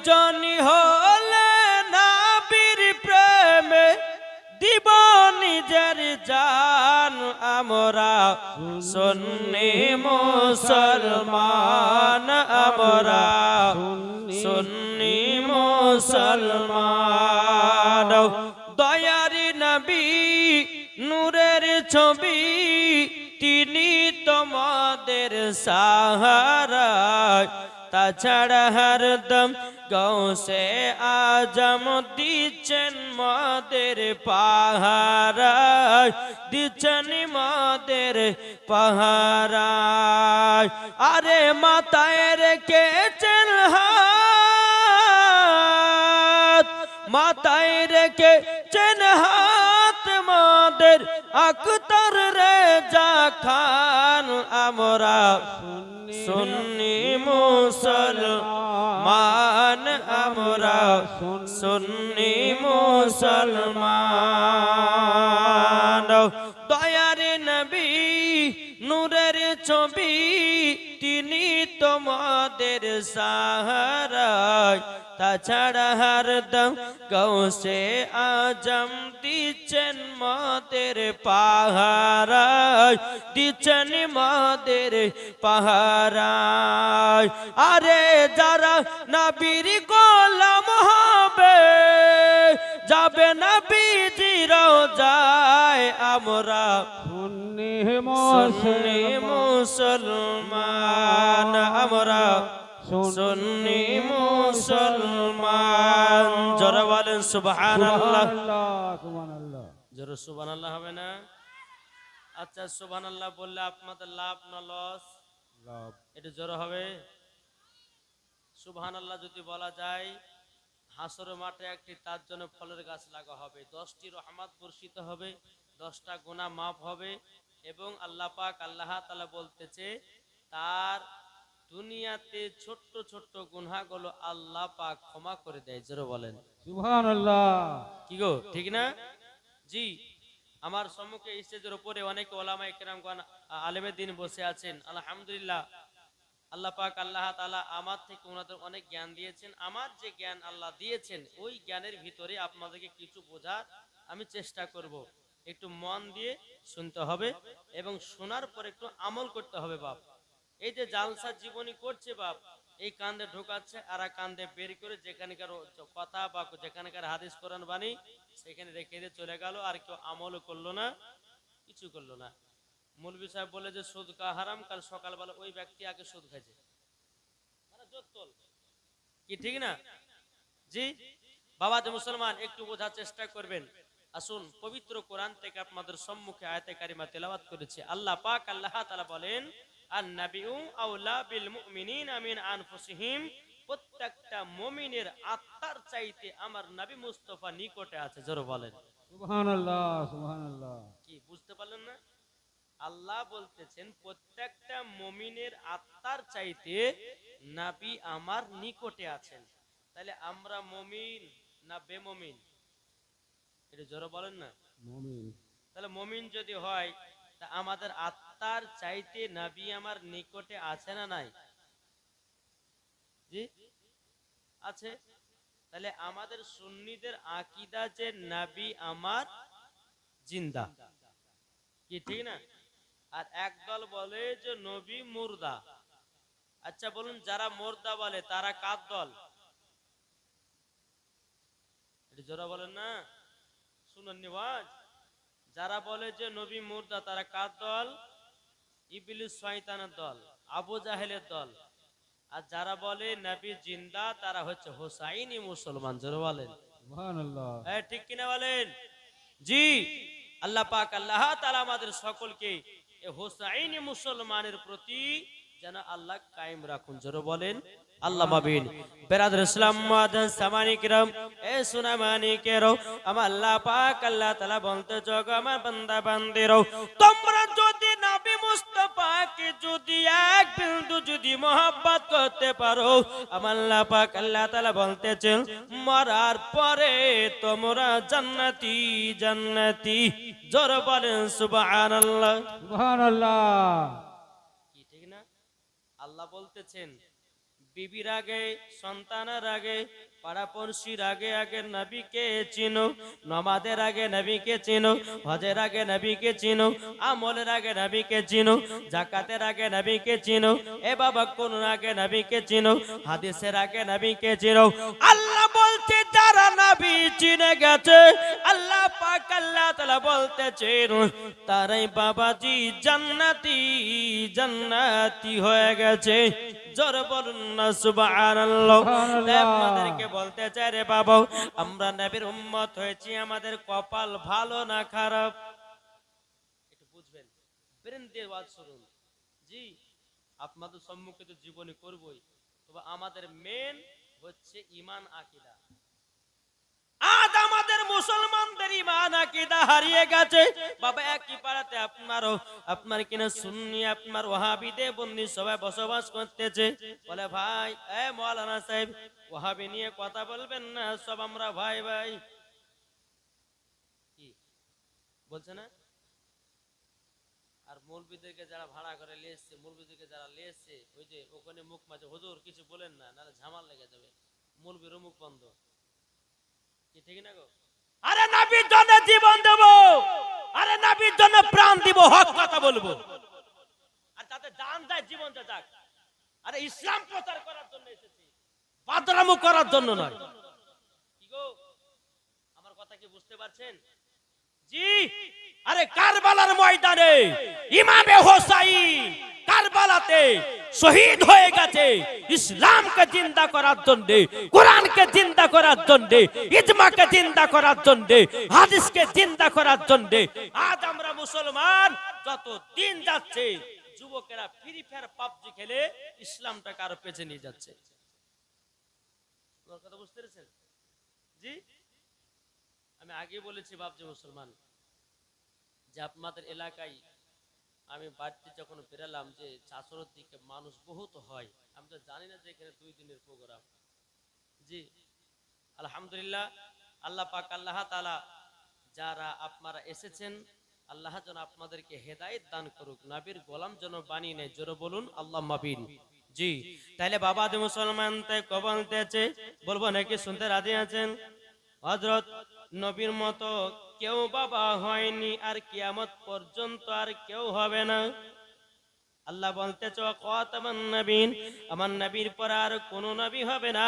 Johnny হলে নবীর প্রেমে দিব নিজের জান আমরা সুন্নি মুসলমান আমরা সুন্নি মুসলমান দয়ারি নবী নূরের ছবি তিনি তোমাদের সাহারা তাছাড়া হরদম গৌসে আজম দিচ্ছেন মাদের পাহারা দিচ্ছেন মাদের পাহারা আরে মাথায় রেখেছেন হাত মাথায় রেখেছেন হাত মাদের আখতার রেজা খান আমরা সুন্নি মুসলমান আমরা সুন্নি মুসলমান দয়ারে নবী নূরের ছবি তিনি তোমাদের সাহারা তাছাড়া হরদম গৌসে আজম দিচ্ছেন মাদের পাহারা দিচ্ছেন মাদের পাহারা আরে যারা নবীর গোলাম হবে যাবে নবীজি রওজায় আমরা সুন্নি মুসলমান আমরা সুন্নি মুসলমান জোরে বলেন সুবহানাল্লাহ সুবহানাল্লাহ জোরে সুবহানাল্লাহ হবে না আচ্ছা সুবহানাল্লাহ বললে আপনাদের লাভ না লস লাভ এটা জোরে হবে সুবহানাল্লাহ যদি বলা যায় হাসর মাঠে একটি তার জন্য ফলের গাছ লাগা হবে 10টি রহমত বর্ষিত হবে 10টা গুনাহ মাফ হবে এবং আল্লাহ পাক আল্লাহ তাআলা বলতেছে তার দুনিয়াতে ছোট্ট ছোট্ট গুনাহগুলো আল্লাহ পাক ক্ষমা করে দেয় জোরে বলেন সুবহানাল্লাহ কি গো ঠিক না জি আমার সম্মুখে স্টেজের উপরে অনেক ওলামায়ে কেরামগণ আলেমে দ্বীন বসে আছেন আলহামদুলিল্লাহ আল্লাহ পাক আল্লাহ তাআলা আমার থেকে ওনাদের অনেক জ্ঞান দিয়েছেন আমার যে জ্ঞান আল্লাহ দিয়েছেন ওই জ্ঞানের ভিতরে আপনাদেরকে কিছু বোঝার আমি চেষ্টা করব একটু মন দিয়ে শুনতে হবে এবং শোনার পর একটু আমল করতে হবে বাপ এই যে জালসা জীবনী করছে বাপ এই কান্দে ঢোকাচ্ছে আর কান্দে বের করে যেখানকার কথা বা যেখানকার হাদিস কোরআন বাণী সেখানে রেখে দিয়ে চলে গেল আর কেউ আমলও করলো না কিছু করলো না মৌলভী সাহেব বলে যে সুদ কা হারাম কাল সকালবেলা ওই ব্যক্তি আগে সুদ খাইছে কি ঠিক না জি বাবা যে মুসলমান একটু বোঝার চেষ্টা করবেন আসুন পবিত্র কোরআন থেকে আপনাদের সম্মুখে আয়াতে কারিমা তেলাওয়াত করেছে আল্লাহ পাক আল্লাহ তাআলা বলেন আন-নাবিয়্যু আওলা বিল মুমিনিনা মিন আনফুসিহিম প্রত্যেকটা মুমিনের আত্মার চাইতে আমার নবী মুস্তাফা নিকটে আছে জোরে বলেন সুবহানাল্লাহ সুবহানাল্লাহ কি বুঝতে পারলেন না আল্লাহ বলতেছেন প্রত্যেকটা মুমিনের আত্মার চাইতে নবী আমার নিকটে আছেন তাহলে আমরা মুমিন না বেমুমিন এটা জোরে বলেন না মুমিন তাহলে মুমিন যদি হয় তা আমাদের আত্মার চাইতে নবী আমার নিকটে আছে না নাই জি আছে তাহলে আমাদের সুন্নিদের আকীদা যে নবী আমার জিন্দা কি ঠিক না আর একদল বলে যে নবী মুর্দা আচ্ছা বলুন যারা মুর্দা বলে তারা কার দল এটা জোরা বলেন না শুনুন নিওয়াজ যারা বলে যে নবী মুর্দা তারা কার দল ইবলিস শয়তানের দল আবু জাহেলের দল আর যারা বলে নবী জিন্দা তারা হচ্ছে হোসাইনি মুসলমান জোরে বলেন সুবহানাল্লাহ হ্যাঁ ঠিক কিনা বলেন জি আল্লাহ পাক আল্লাহ তাআলা আমাদের সকলকে এই হোসাইনি মুসলমানের প্রতি যেন আল্লাহ কায়েম রাখুন জোরে বলেন আল্লাহ মাবিন বেরাদর ইসলাম মুআদ্দান সামানি কিরাম এ সুনামানি কেরো আমার আল্লাহ পাক আল্লাহ তাআলা বলতে যোগ আমার বান্দা বান্দিরো তোমরা যদি নবী মুস্তাফাকে যদি এক বিন্দু যদি মহব্বত করতে পারো আমার আল্লাহ পাক আল্লাহ তাআলা বলতেছেন মরার পরে তোমরা জান্নাতি জান্নাতি জোরে বলেন বিবির আগে, সন্তানের আগে, পাড়াপড়শির আগে আগে নবীকে চিনো, নামাজের আগে নবীকে চিনো, হজের আগে নবীকে চিনো, আমলের আগে নবীকে চিনো, যাকাতের আগে নবীকে চিনো, এ বাবা কোন আগে নবীকে চিনো, হাদিসের আগে নবীকে চিনো। আল্লাহ বলতে যারা নবী চিনে গেছে, আল্লাহ পাক আল্লাহ তাআলা বলতেছেন তারাই বাবাজি জান্নাতি জান্নাতি হয়ে গেছে। জোর বলুন না সুবহানাল্লাহ। আপনাদেরকে বলতে চাই রে বাবা, আমরা নবীর উম্মত হয়েছি, আমাদের কপাল ভালো না খারাপ একটু বুঝবেন, ব্রেন দিয়ে ওয়াজ শুনুন। জি, আপনাদের সম্মুখে তো জীবনী করবই, তবে আমাদের মেন হচ্ছে ঈমান আকীদা। আজ আমাদের মুসলমানদের ঈমান আকীদা হারিয়ে গেছে বাবা। একই পাড়াতে আপনার কিনা সুন্নি, আপনার ওয়াহাবিদে বন্দি সবাই বসবাস করতেছে। বলে ভাই এ মাওলানা সাহেব, ওয়াহাবি নিয়ে কথা বলবেন না, সব আমরা ভাই ভাই। কি বলছে না? আর মৌলবীদেরকে যারা ভাড়া করে নিয়ে এসছে, মৌলবীদেরকে যারা নিয়ে এসছে, ওই যে ওখানে মুখ মাঝে হুজুর কিছু বলেন না, নাহলে ঝামাল লেগে যাবে, মৌলবীর মুখ বন্ধ। কি ঠিক না গো? আরে নবীর জন্য জীবন দেব, আরে নবীর জন্য প্রাণ দিব, হক কথা বলবো, আর তাতে জান যায় জীবন যাক। আরে ইসলাম প্রচার করার জন্য এসেছি, বাদরামু করার জন্য নয়। কি গো, আমার কথা কি বুঝতে পারছেন? জি, আরে কারবালার ময়দানে ইমামে হোসাইন কারবালাতে শহীদ হয়ে গেছে ইসলামকে জিন্দা করার জন্য, কোরআনকে জিন্দা করার জন্য, ইজমাকে জিন্দা করার জন্য, হাদিসকে জিন্দা করার জন্য। আজ আমরা মুসলমান যত দিন যাচ্ছে, যুবকেরা ফ্রি ফায়ার পাবজি খেলে ইসলামটাকে আরো পেছে নিয়ে যাচ্ছে। কথা বুঝতে পেরেছেন? জি, আমি আগে বলেছি বাপজি মুসলমান, যে আপনাদের এলাকায় আমি বাড়িতে যখন বেরালাম যে চাষরের দিকে মানুষ বহুত হয়, আমি তো জানি না যে এখানে 2 দিনের প্রোগ্রাম। জি, আলহামদুলিল্লাহ, আল্লাহ পাক আল্লাহ তাআলা যারা আপনারা এসেছেন, আল্লাহ যেন আপনাদেরকে হেদায়েত দান করুক, নবীর গোলাম যেন বানিয়ে নেয়। জোরে বলুন আল্লাহুম্মা আমিন। জি, তাহলে বাবা দে মুসলমান তাই কবলতেছে, বলবো নাকি শুনতে রাজি আছেন? হযরত নবীর মতো কেউ বাবা হয়নি, আর কিয়ামত পর্যন্ত আর কেউ হবে না। আল্লাহ বলতেছে খাতামান নবীন, আমার নবীর পর আর কোন নবী হবে না,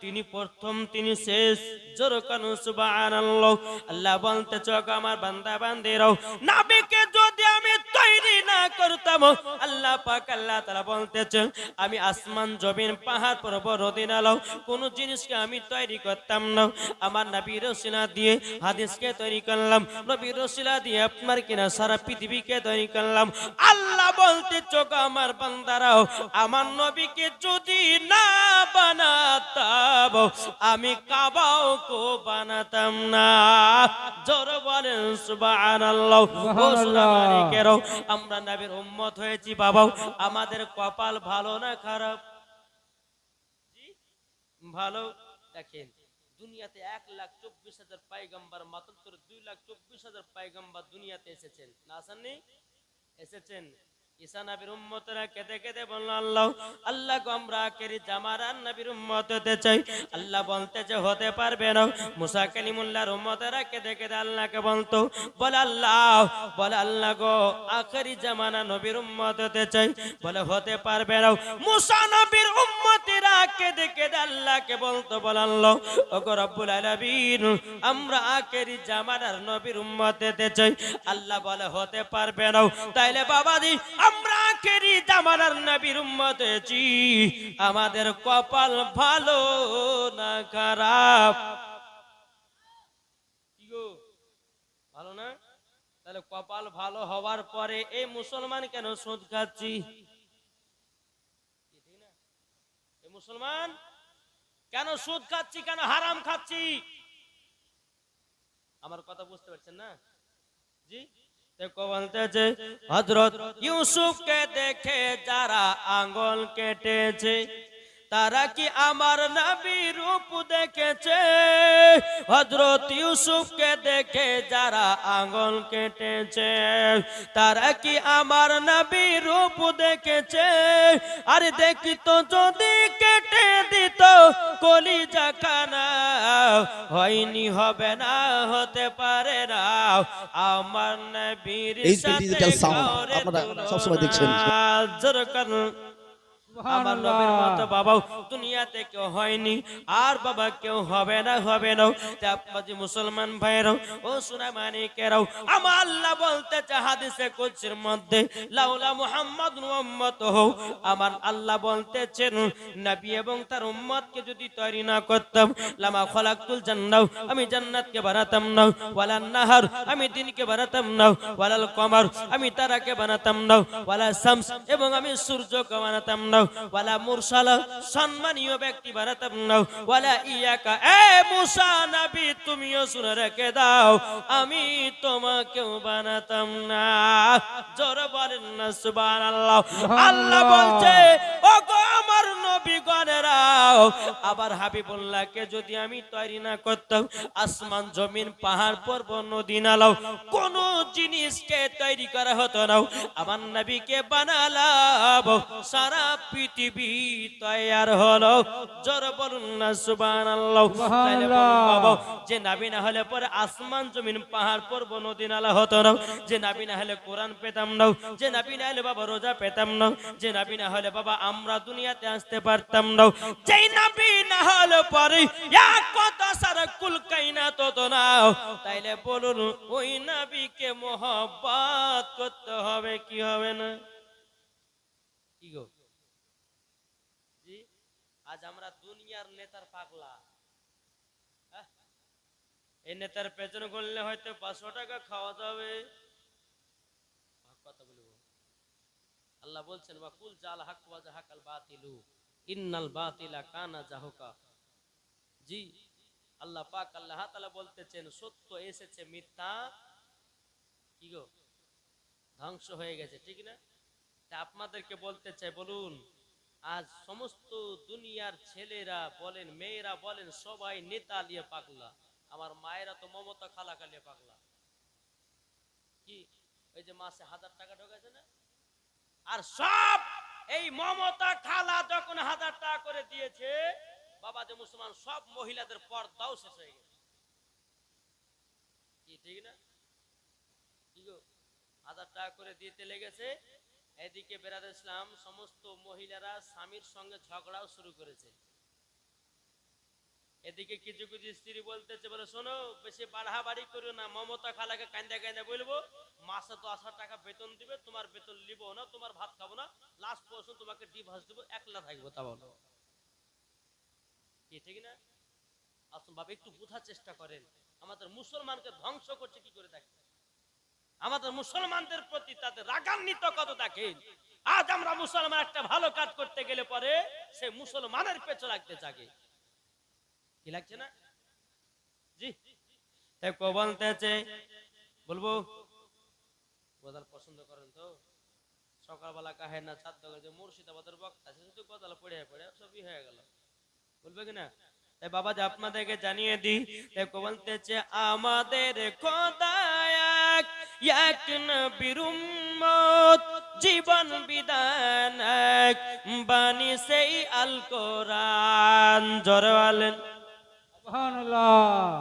তিনি প্রথম, তিনি শেষ। জোরে কানু সুবহানাল্লাহ। আল্লাহ বলতেছে আমার বান্দা বান্দিরাও, নবীকে যদি আমি তৈরি না করতাম, আল্লাহ পাক আল্লাহ তাআলা বলতেছে আমি আসমান জমিন পাহাড় পর্বত নদী নালা কোন জিনিসকে আমি তৈরি করতাম না, আমার নবীর ওসিলা দিয়ে হাদিসকে তৈরি করলাম, নবীর ওসিলা দিয়ে আপনার কিনা সারা পৃথিবীকে তৈরি করলাম। আল্লাহ বলতেছে আমার বান্দারাও, আমার নবীকে যদি না বানাতাম, আমি কাবাও কো বানাতাম না। জোরে বলেন সুবহানাল্লাহ। আমরা নবীর উম্মত হয়েছি বাবা, আমাদের কপাল ভালো না খারাপ? ভালো। দেখেন দুনিয়াতে 1,24,000 পয়গম্বর, মাত্র 2,24,000 পয়গম্বর দুনিয়াতে এসেছেন, না আসেননি? এসেছেন। ঈসা নবীর উম্মতরা কেঁদে কেঁদে বলল আল্লাহ, আল্লাহ গো আমরা আখেরি জামানার নবীর উম্মত হতে চাই। আল্লাহ বলতেছে হতে পারবে না। মুসা কালিমুল্লাহর উম্মতরা কেঁদে কেঁদে আল্লাহকে বলতো, বলে আল্লাহ গো আখেরি জামানা নবীর উম্মত হতে চাই। বলে হতে পারবে না। মুসা নবীর উম্মতেরা কেঁদে কেঁদে আল্লাহকে বলতো, বলে আল্লাহ ওগো রব্বুল আলামিন আমরা আখেরি জামানার নবীর উম্মত হতে চাই। আল্লাহ বলে হতে পারবে না। তাইলে বাবাজি আমরা আখেরি জামানার নবীর উম্মত হয়েছি, আমাদের কপাল ভালো না খারাপ? কি গো, ভালো না? তাহলে কপাল ভালো হওয়ার পরে এই মুসলমান কেন সুদ খাচ্ছি? এই মুসলমান কেন সুদ খাচ্ছি, কেন হারাম খাচ্ছি? আমার কথা বুঝতে পারছেন না? জি, বলতেছে হযরত ইউসুফকে দেখে যারা আঙ্গুল কেটেছে, তারা কি আমার নবী রূপ দেখেছে? হযরত ইউসুফকে দেখে যারা আঙ্গুল কেটেছে, তারা কি আমার নবী রূপ দেখেছে? আরে দেখিত যদি কেটে দিত কলিজা খানা, হয়নি হবে না হতে পারে না আমার নবীর সাথে কাউরে তুলনা। যেরকম আমার নবীর মতো বাবা দুনিয়াতে কেউ হয়নি, আর বাবা কেউ হবে না, হবে না। আপনাদের মুসলমান ভাইরাও ও সোনা মানিকেরাও, আমার আল্লাহ বলতেছে হাদিসে কুদসির মধ্যে, লাউলা মুহাম্মাদুন ওয়া উম্মাতুহু, আমার আল্লাহ বলতেছেন নবী এবং তার উম্মতকে যদি তৈরি না করতাম, লামা খলাকতুল জান্নাহ, আমি জান্নাতকে বানাতাম না, ওয়ালান নাহার, আমি দিনকে বানাতাম না, ওয়ালাল কমার, আমি তারাকে বানাতাম না, ওয়ালা শামস, এবং আমি সূর্যকে বানাতাম না, ওয়ালা মুরসালা, সম্মানীয় ব্যক্তি বানাতাম না, ওয়ালা ইয়াকা, এ মুসা নবী তুমিও শুনে রেখে দাও, আমি তোমাকেও বানাতাম না। জোরে বলেন না সুবহানাল্লাহ। আল্লাহ বলছে ওগো আমার নবীগণেরা, আবার হাবিবুল্লাহকে যদি আমি তৈরি না করতাম, আসমান জমিন পাহাড় পর্বত নদী নালা কোন জিনিসকে তৈরি করা হতো না, আমার নবীকে বানালাম, সারা পৃথিবী তৈয়ার হলো। জোরে বলুন না সুবহানাল্লাহ। তাইলে বলুন বাবা, যে নবী না হলে পরে আসমান জমিন পাহাড় পর্বত নদী নালা হতো না, যে নবী না হলে কোরআন পেতাম না, যে নবী না হলে বাবা রোজা পেতাম না, যে নবী না হলে বাবা আমরা দুনিয়াতে আসতে পারতাম না, যেই নবী না হলে পরে এক কথা সারা কুল কায়নাত হতো না। তাইলে বলুন ওই নবীকে মহব্বত করতে হবে কি হবে না? কি গো জি, আজ আমরা দুনিয়ার নেতার পাগলা। এই নেতার পেছনে করলে হয়তো 500 টাকা খাওয়া যাবে। কথা বলবো, আল্লাহ বলছেন ওয়া কুল জাল হক ওয়া জাহাকাল বাতিলু ইন্নাল বাতিলা কানা জাহুকা। জি, আল্লাহ পাক আল্লাহ তাআলা বলতেছেন সত্য এসেছে, মিথ্যা কি গো ধ্বংস হয়ে গেছে, ঠিক না? তা আপনাদেরকে বলতে চাই, বলুন আজ সমস্ত দুনিয়ার ছেলেরা বলেন মেয়েরা বলেন সবাই নেতা নিয়ে পাগলা। আমার মায়েরা তো মমতা খালা খালিয়ে পাগলা। কি ওই যে মাসে 1000 টাকা ঢোকাছে না, আর সব এই মমতা খালা যখন 1000 টাকা করে দিয়েছে, বাবা যে মুসলমান সব মহিলাদের পর্দাও শেষ হয়ে গেছে। কি ঠিক না? কি গো 1000 টাকা করে দিতে লেগেছে, এদিকে বেরাদর ইসলাম সমস্ত মহিলারা স্বামীর সঙ্গে ঝগড়াও শুরু করেছে। এদিকে কিছু কিছু স্ত্রী বলতেছে, বলে শোনো বেশি বাড়াবাড়ি করো না, মমতা খালাকে কান্দা কান্দা বলবো মাসে 10,000 টাকা বেতন দিবে, তোমার বেতন নিব না, তোমার ভাত খাবো না, লাস্ট পর্যন্ত তোমাকে ডিভোর্স দেবো, একলা থাকবো। তা বলো কি ঠিক না? আসুন বাবা একটু বোঝার চেষ্টা করেন, আমাদের মুসলমানকে ধ্বংস করছে কি করে দেখেন, আমাদের মুসলমানদের প্রতি তাদের রাগান্বিত কত দেখেন। আজ আমরা মুসলমান একটা ভালো কাজ করতে গেলে পরে সে মুসলমানের পেছনে লাগতে চাকে, কি লাগছে না? জি, তাই কো বলতেছে, বলবো গজাল পছন্দ করেন তো? সকালবেলা কাহে না ছাদ যে মুর্শিদাবাদের বক্তা শুধু গজাল পড়ে পড়ে সবই হয়ে গেল, বলবে কিনা? তাই বাবা যে আপনাদেরকে জানিয়ে দিই, তাই কো বলতেছে আমাদের খোদা এক নবীর উম্মত, জীবন বিধান এক, বাণী সেই আল কোরআন। জোরে বলেন সুবহানাল্লাহ।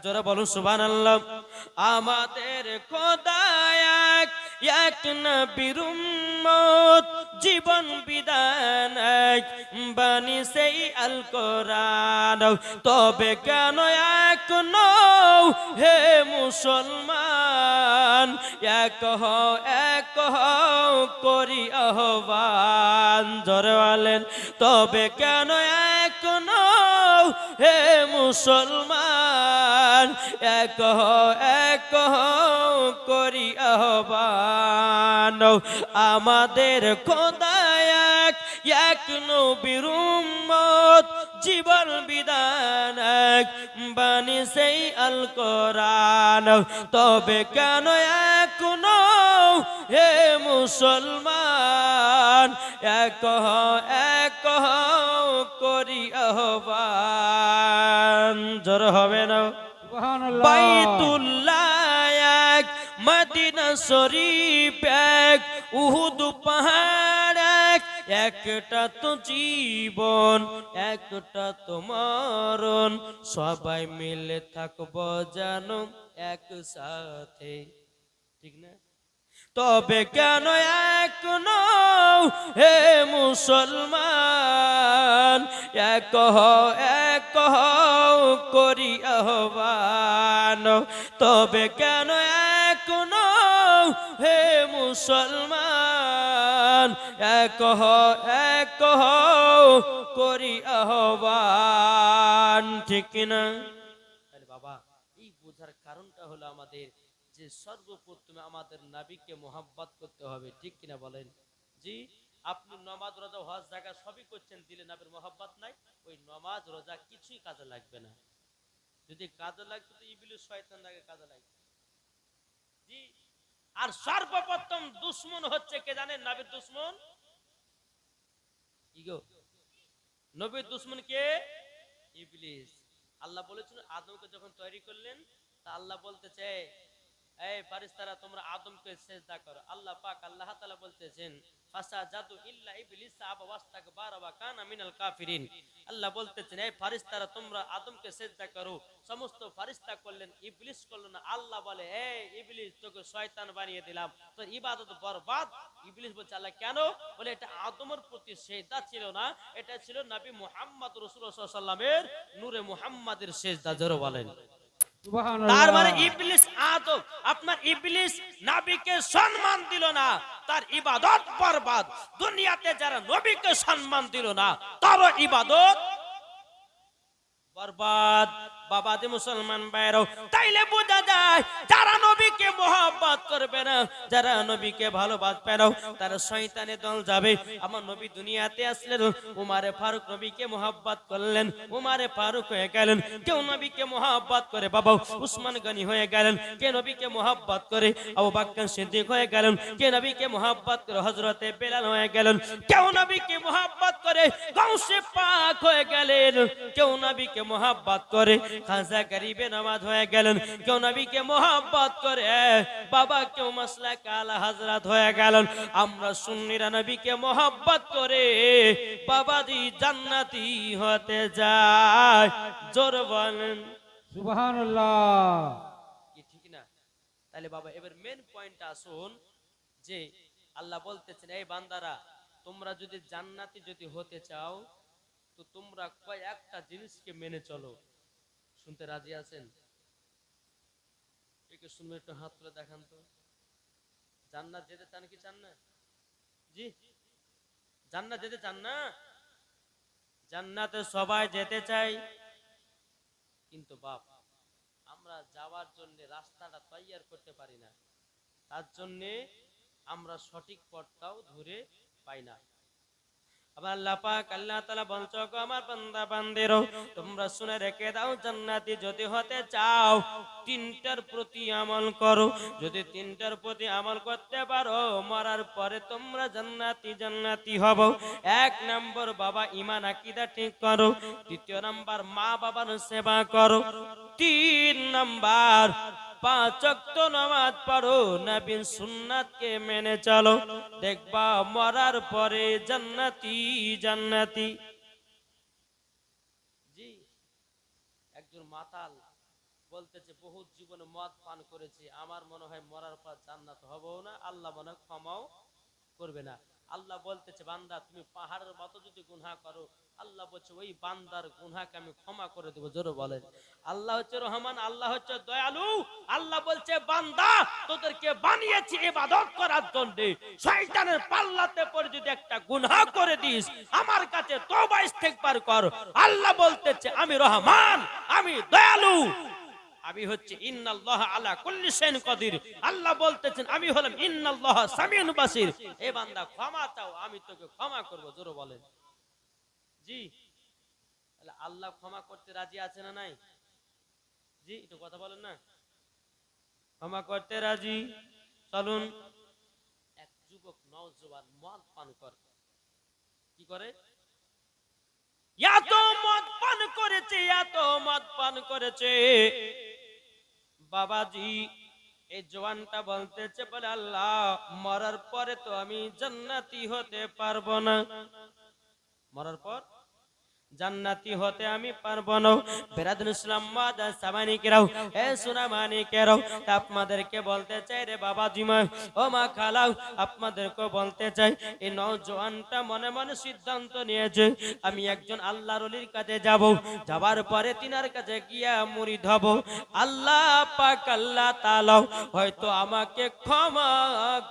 জোরে বলুন সুবহানাল্লাহ। আমাদের খোদা এক নবীর উম্মত, জীবন বিধান এক, বাণী সেই আল কোরআন। তবে কেন এক নও হে মুসলমান, এক হও করি আহ্বান। জোরে বলেন তবে কেন এক নও হে মুসলমান, এক হও করি আহ্বান। আমাদের খোদা এক নবীর উম্মত, জীবন বিধান এক, বাণী সেই আল কোরআন। তবে কেন এক নও হে মুসলমান, এক হও, এক হও করি আহ্বান। জোর হবে না? সুবহানাল্লাহ। বাইতুল্লাহ এক, মদিনা শরীফ এক, উহুদ পাহাড় এক, একটা তো জীবন, একটা তো মরণ, সবাই মিলে থাকবো জানো একসাথে। ঠিক না? তবে কেন এক নও হে মুসলমান, এক হও, এক হও করি আহ্বান। তবে কেন এক নও হে মুসলমান, এক হও, এক হও করি আহ্বান। ঠিক না? আরে বাবা, এই বোঝার কারণটা হলো আমাদের যে সর্বপ্রথমে আমাদের নবীকে মোহাব্বত করতে হবে। ঠিক কিনা বলেন? জি। আপনি নমাজ রোজা হজ জাকাত সবই করছেন, দিলে নবীর মোহাব্বত নাই, ওই নমাজ রোজা কিছুই কাজে লাগবে না। যদি কাজে লাগতো তো ইবলিস শয়তান আগে কাজে লাগতো। জি। আর সর্বপ্রথম দুশমন হচ্ছে কে জানেন? নবীর দুশমন কি গো? নবীর দুশমন কে? ইবলিস। আল্লাহ বলেছেন আদমকে যখন তৈরি করলেন, তা আল্লাহ বলতেছে এই ফারিস্তারা তোমরা আদমকে সিজদা করো। আল্লাহ পাক আল্লাহ তাআলা বলতেছেন ফাসাজাদু ইল্লা ইবলিস আবা ওয়াস্তাকবারা ওয়া কানা মিনাল কাফিরিন। আল্লাহ বলতেছেন এই ফারিস্তারা তোমরা আদমকে সিজদা করো। সমস্ত ফারিস্তা করলেন, ইবলিস করলো না। আল্লাহ বলে এই ইবলিস তোকে শয়তান বানিয়ে দিলাম, তোর ইবাদত বরবাদ। ইবলিস বলছে আল্লাহ কেন? বলে এটা আদমের প্রতি সিজদা ছিল না, এটা ছিল নবী মুহাম্মদ রাসূলুল্লাহ সাল্লাল্লাহু আলাইহি ওয়াসাল্লামের নূরে মুহাম্মাদের সিজদা। জোরে বলেন তার মানে ইবলিস আদম, আপনার ইবলিস নবীকে সম্মান দিল না, তার ইবাদত বরবাদ। দুনিয়াতে যারা নবীকে সম্মান দিল না, তার ইবাদত বরবাদ। বাবাদি মুসলমান ভাইরাও, তাইলে বোঝা যায় যারা নবীকে মোহাব্বত করবে না, যারা নবীকে ভালোবাসবে না, তারা শয়তানের দল যাবে। আমার নবী দুনিয়াতে আসলেন, উমারে ফারুক নবীকে মোহাব্বত করলেন, উমারে ফারুক হয়ে গেলেন। কেউ নবীকে মোহাব্বত করে বাবা উসমান গনি হয়ে গেলেন, কে নবীকে মোহাব্বত করে আবু বকর সিদ্দিক হয়ে গেলেন, কে নবীকে মোহাব্বত করে হযরতে বেলাল হয়ে গেলেন, কেউ নবীকে মোহাব্বত করে গাউসে পাক হয়ে গেলেন, কেউ নবীকে মোহাব্বত করে খাজা গরিবে নামাজ হয়ে গেলেন, কেউ নবীকে মোহাব্বত করে বাবা কেউ মাসলাক আলা হযরত হয়ে গেলেন। আমরা সুন্নিরা নবীকে মোহাব্বত করে বাবাজি জান্নাতি হতে যায়। জোর বলেন সুবহানাল্লাহ। কি ঠিক না? তাহলে বাবা এবার মেন পয়েন্ট আসুন, যে আল্লাহ বলতেছেন এই বান্দারা তোমরা যদি জান্নাতি যদি হতে চাও, তো তোমরা কয়েকটা জিনিসকে মেনে চলো। শুনতে রাজি আছেন? একটু শুনবে, একটু হাত তুলে দেখান তো। জান্নাত যেতে চান কি চান না? জি, জান্নাত যেতে চান না? জান্নাতে সবাই যেতে চাই, কিন্তু বাপ আমরা যাওয়ার জন্য রাস্তাটা তৈয়ার করতে পারি না, তার জন্য আমরা সঠিক পথটাও ধরে পাই না। আবার আল্লাহ পাক আল্লাহ তাআলা বলছো গো আমার বান্দা বান্দিরো, তোমরা শুনে রেখে দাও জান্নাতি যদি হতে চাও তিনটার প্রতি আমল করো। যদি তিনটার প্রতি আমল করতে পারো, মরার পরে তোমরা জান্নাতি জান্নাতি হবো। এক নম্বর বাবা ঈমান আকীদা ঠিক করো, দ্বিতীয় নাম্বার মা বাবার সেবা করো, তিন নাম্বার পাঁচ ওয়াক্ত নামাজ পড়ো, নবীর সুন্নাতকে মেনে চলো, দেখবা মরার পরে জান্নাতি জান্নাতি। জি, একজন মাতাল বলতেছে বহুত জীবনে মদ পান করেছে, আমার মনে হয় মরার পর জান্নাত হবো না, আল্লাহ মনে হয় ক্ষমাও করবে না। আল্লাহ বলতেছে বান্দা তুমি পাহাড়ের মতো যদি গুনাহ করো, আল্লাহ বলছে ওই বান্দার গুনাহকে আমি ক্ষমা করে দেব। জোরে বলেন আল্লাহ হচ্ছে রহমান, আল্লাহ হচ্ছে দয়ালু। আল্লাহ বলছে বান্দা তোদেরকে বানিয়েছি ইবাদত করার জন্য, শয়তানের পাল্লাতে পড়ে যদি একটা গুনাহ করে দিস, আমার কাছে তওবা ইস্তেগফার কর, আল্লাহ বলতেছে আমি রহমান, আমি দয়ালু, আমি হচ্ছে ইন্নাল্লাহ আলা কুল্লি শাইইন কাদির। আল্লাহ বলতেছেন আমি হলাম ইন্নাল্লাহ সামিউন বাসির। এ বান্দা ক্ষমা চাও, আমি তোকে ক্ষমা করব। জোরে বলেন জি। তাহলে আল্লাহ ক্ষমা করতে রাজি আছে না নাই? জি, একটু কথা বলেন না। ক্ষমা করতে রাজি? চলুন যুবক নওজোয়ান মদ পান করে, কি করে? এত মদ পান করেছে, এত মদ পান করেছে বাবাজি, এই জওয়ানটা বলতেছে বলে আল্লাহ মরার পরে তো আমি জান্নাতি হতে পারবো না, মরার পর জান্নাতি হতে আমি পারবো না। বেরাদুল ইসলাম মাদার সামানিকেরাও, এ সোনা মানিকেরাও, আপনাদেরকে বলতে চাই রে বাবা জিমা, ও মা খালাও, আপনাদেরকে বলতে চাই এই নওজোয়ানটা মনে মনে সিদ্ধান্ত নিয়েছে আমি একজন আল্লাহর ওলির কাছে যাব, যাবার পরে তিনার কাছে গিয়া মুরিদ হব। আল্লাহ পাক আল্লাহ তাআলা হয়তো আমাকে ক্ষমা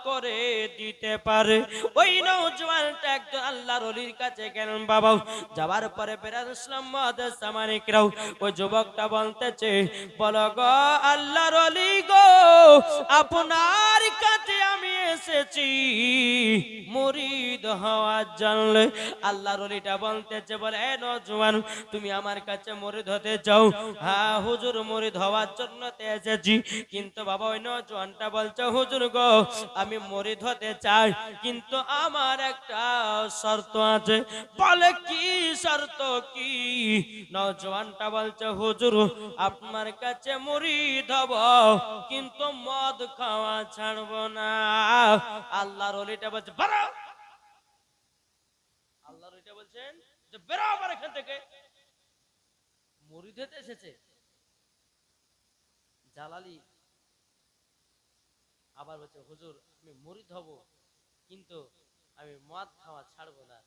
করে দিতে পারে। ওই নওজোয়ানটা একজন আল্লাহর ওলির কাছে গেলেন বাবা, যাবার পরে ওই যুবকটা বলতেছে বলো গো আল্লাহর ওলি গো, আপনার কাছে আমি এসেছি মুরিদ হওয়ার জন্য। আল্লাহর ওলিটা বলতেছে বলে এ নওজোয়ান, তুমি আমার কাছে মুরিদ হতে চাও? হ্যাঁ হুজুর, মুরিদ হওয়ার জন্য এসেছি। কিন্তু বাবা ওই নওজোয়ানটা বলছে হুজুর গো, আমি মুরিদ হতে চাই, কিন্তু আমার একটা শর্ত আছে। বলে কি শর্ত কি? নওজোয়ানটা বলছে হুজুর, আপনার কাছে মুরিদ হব, কিন্তু মদ খাওয়া ছাড়বো না। আল্লাহর ওলিটা বলছে বেরো, আল্লাহর ওলিটা বলছেন যে বেরো আবার এখান থেকে। মুরিদ হতে এসেছে জালালি, আবার বলছে হুজুর আমি মুরিদ হব, কিন্তু আমি মদ খাওয়া ছাড়বো না।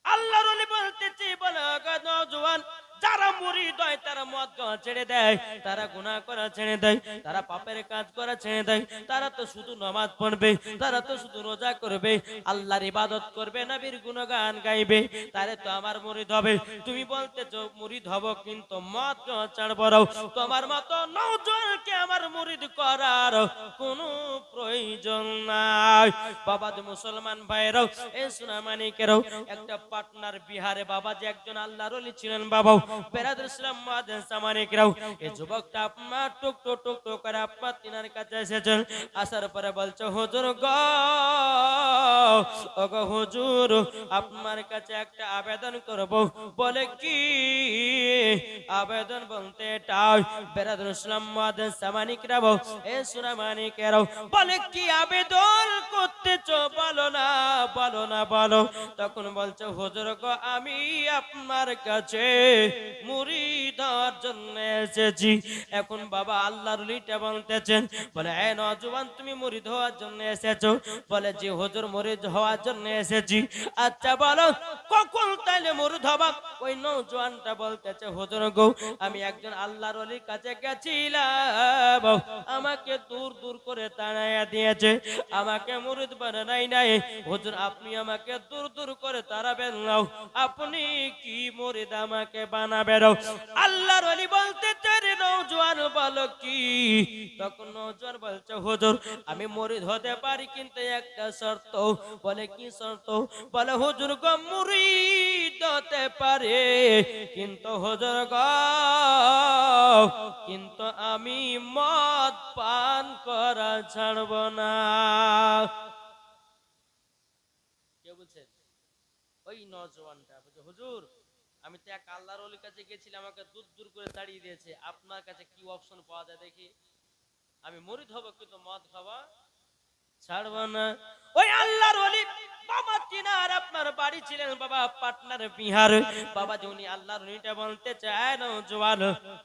আল্লাহর ওলি বলতেছে বলে নওজোয়ান, যারা মুরিদ হয় তারা মদ খাওয়া ছেড়ে দেয়, তারা গুনাহ করা ছেড়ে দেয়, তারা পাপের কাজ করা ছেড়ে দেয়, তারা তো শুধু নামাজ পড়বে, তারা তো শুধু রোজা করবে, আল্লাহর ইবাদত করবে, নবীর গুণগান গাইবে, তারে তো আমার মুরিদ হবে। তুমি বলতেছো মুরিদ হব কিন্তু মদ খাওয়া ছাড়বো না, তোমার মতো নওজোয়ানকে আমার মুরিদ করার কোনো প্রয়োজন নাই। বাবা মুসলমান ভাইরাও, এই সোনামানিকেরাও, একটা পাটনার বিহারে বাবাজি একজন আল্লাহর ওলি ছিলেন বাবা। বেরাদুল ইসলাম মাদান সামানিকরাও, এই যুবকটা আপনার টুক টুক টুক টুক করে আপনার তিনার কাছে এসেছেন। আসার পরে বলছে হুজুর গো, ও গো হুজুর, আপনার কাছে একটা আবেদন করব। বলে কি আবেদন? বলতে এটাই। বেরাদুল ইসলাম মাদান সামানিকরাও, এই সোনামানিকেরাও, বলে কি আবেদন করতেছো? বলো না, বলো না, বলো। তখন বলছে হুজুর গো, আমি আপনার কাছে মুরিদ হওয়ার জন্য এসেছি। এখন বাবা আল্লাহর ওলিটা বলতেছেন বলে এ নওজোয়ান, তুমি মুরিদ হওয়ার জন্য এসেছো? বলে জি হুজুর, মুরিদ হওয়ার জন্য এসেছি। আচ্ছা বলো কখন তাইলে মুরিদ হবা? ওই নওজোয়ানটা বলতেছে হুজুর গো, আমি একজন আল্লাহর ওলির কাছে গেছিলাম, আমাকে দূর দূর করে তাড়াইয়া দিয়েছে, আমাকে মুরিদ বানাই নাই। হুজুর আপনি আমাকে দূর দূর করে তাড়াবেন না, আপনি কি মুরিদ আমাকে বানাবেন? আল্লাহর ওলি বলতে রে নওজোয়ান বলো কি? তখন নওজোয়ান বলছে হুজুর আমি মুরিদ হতে পারি, কিন্তু একটা শর্ত। বলে কি শর্ত? বলে হুজুর গো, মুরিদ হতে পারে, কিন্তু হুজুর গো, কিন্তু আমি মদ পান করা ছাড়ব না। কে বলছেন? ওই নওজোয়ানটা বলছে হুজুর আমি তো এক আল্লাহর ওলির কাছে গেছিলাম, আমাকে দূর দূর করে তাড়িয়ে দিয়েছে, আপনার কাছে কি অপশন পাওয়া যায় দেখি, আমি মুরিদ হব কিন্তু মদ খাওয়া ছাড়ব না। ওই আল্লাহর ওলি বাবা তিনার আপনার বাড়ি ছিলেন বাবা পাটনার বিহার। বাবা উনি আল্লাহর ওলিটা বলতে চায় নওজোয়ান,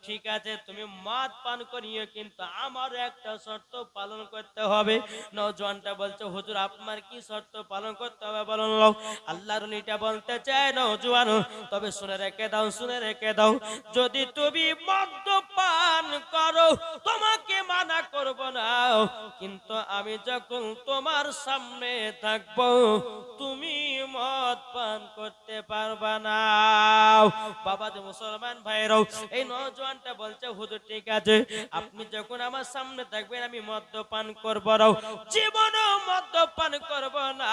ঠিক আছে তুমি মদ পান করিও, কিন্তু আমার একটা শর্ত পালন করতে হবে। নওজোয়ানটা বলছে হুজুর আপনার কি শর্ত পালন করতে হবে বলুন। আল্লাহর ওলিটা বলতে চায় নওজোয়ান, তবে শুনে রেখে দাও, শুনে রেখে দাও, যদি তুমি মদ পান করো তোমাকে মানা করব না, কিন্তু আমি যখন তোমার সামনে থাকবো তুমি মদ পান করতে পারবা না। বাবা যে মুসলমান ভাইরাও, এই নওজোয়ানটা বলছে হুজুর ঠিক আছে, আপনি যখন আমার সামনে থাকবেন আমি মদ্যপান করব না, জীবনও মদ্যপান করব না।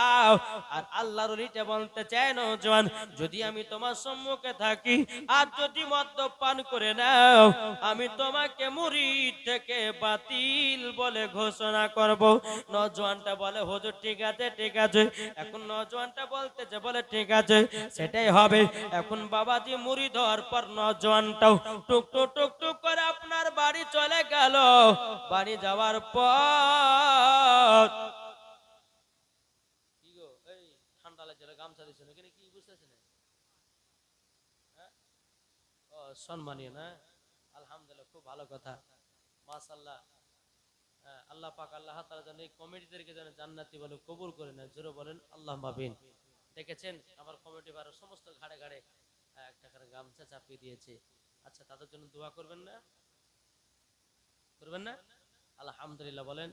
আর আল্লাহর ওলিটা বলতে চায় নওজোয়ান, যদি আমি তোমার সম্মুখে থাকি আর যদি মদ্যপান করে নাও, আমি তোমাকে মুরিদ থেকে বাতিল বলে ঘোষণা করব। নওজোয়ানটা বলে হুজুর ঠিক আছে ঠিক আছে। এখন নওজোয়ানটা বলতেছে বলে ঠিক আছে সেটাই হবে। এখন বাবাজি মুরিদ হওয়ার পর নওজোয়ানটাও টুক টুক টুক টুক করে আপনার বাড়ি চলে গেল। বাড়ি যাওয়ার পর কি গো, এই ঠান্ডা লাগছিল গামছা দিছ না কেন, কি বুঝতেছেন? ও সম্মানীয় না, আলহামদুলিল্লাহ, খুব ভালো কথা, মাশাআল্লাহ। আল্লাহ পাক আল্লাহ তাআলা যেন এই কমিটিদেরকে যেন জান্নাতি বলে কবুল করে নেয়, জোরে বলেন আল্লাহুম্মা আমিন। দেখেছেন আমার কমিটি বারো সমস্ত ঘাড়ে ঘাড়ে একটা করে গামছা চাপিয়ে দিয়েছে। আচ্ছা, তাদের জন্য দোয়া করবেন না, করবেন না? আলহামদুলিল্লাহ বলেন,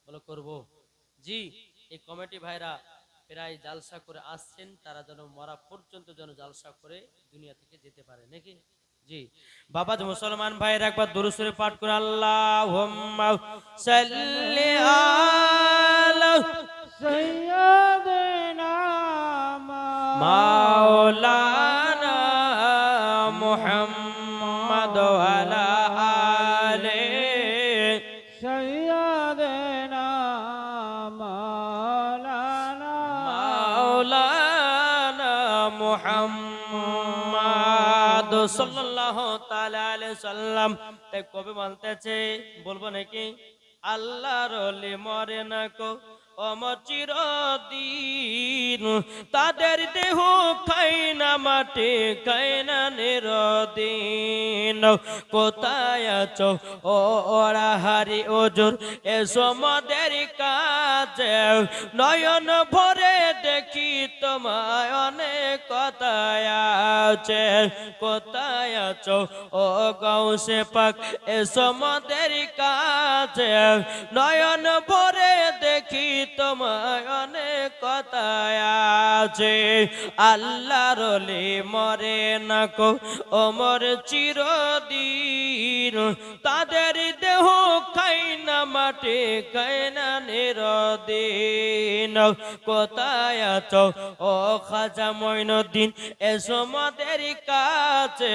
বলো করব। জি, এই কমিটি ভাইরা প্রায় জালসা করে আসছেন, তারা যেন মরা পর্যন্ত যেন জালসা করে দুনিয়া থেকে যেতে পারে নাকি। জি বাবা মুসলমান ভাইরা একবার দুরূদ শরীফ পাঠ করে আল্লাহুম্মা সাল্লি আলা সাইয়্যিদিনা মাওলানা মুহাম্মদ ওয়া আলা আলি সাইয়্যিদিনা মাওলানা মাওলানা মুহাম্মদ সাল্লাল্লাহু তাআলা আলাইহি সাল্লাম। তাই কবি বলতেছে, বলবো নাকি, আল্লাহর ওলি মরে না কো অমর চিরদিন, তাদের দেহ খায় না মাটি খায় না নিরদিন। কোথায় আছো ও ওরা হারি ওজোর, এসো মদের কাছে, নয়ন ভরে দেখি তোমায় অনেক কথায় আছে। কোথায় আছো ও গাউসে পাক, এসো মদের কাছে, নয়ন ভরে দেখি তোমায় অনেক কথায় আছে। আল্লাহর ওলি মরে না কো ওমর চিরদিন, তাদের দেহ খাই না মাটি খাই না নিরদিন। কোথায় আছো ও খাজা মঈনুদ্দিন, এসো মদের কাছে,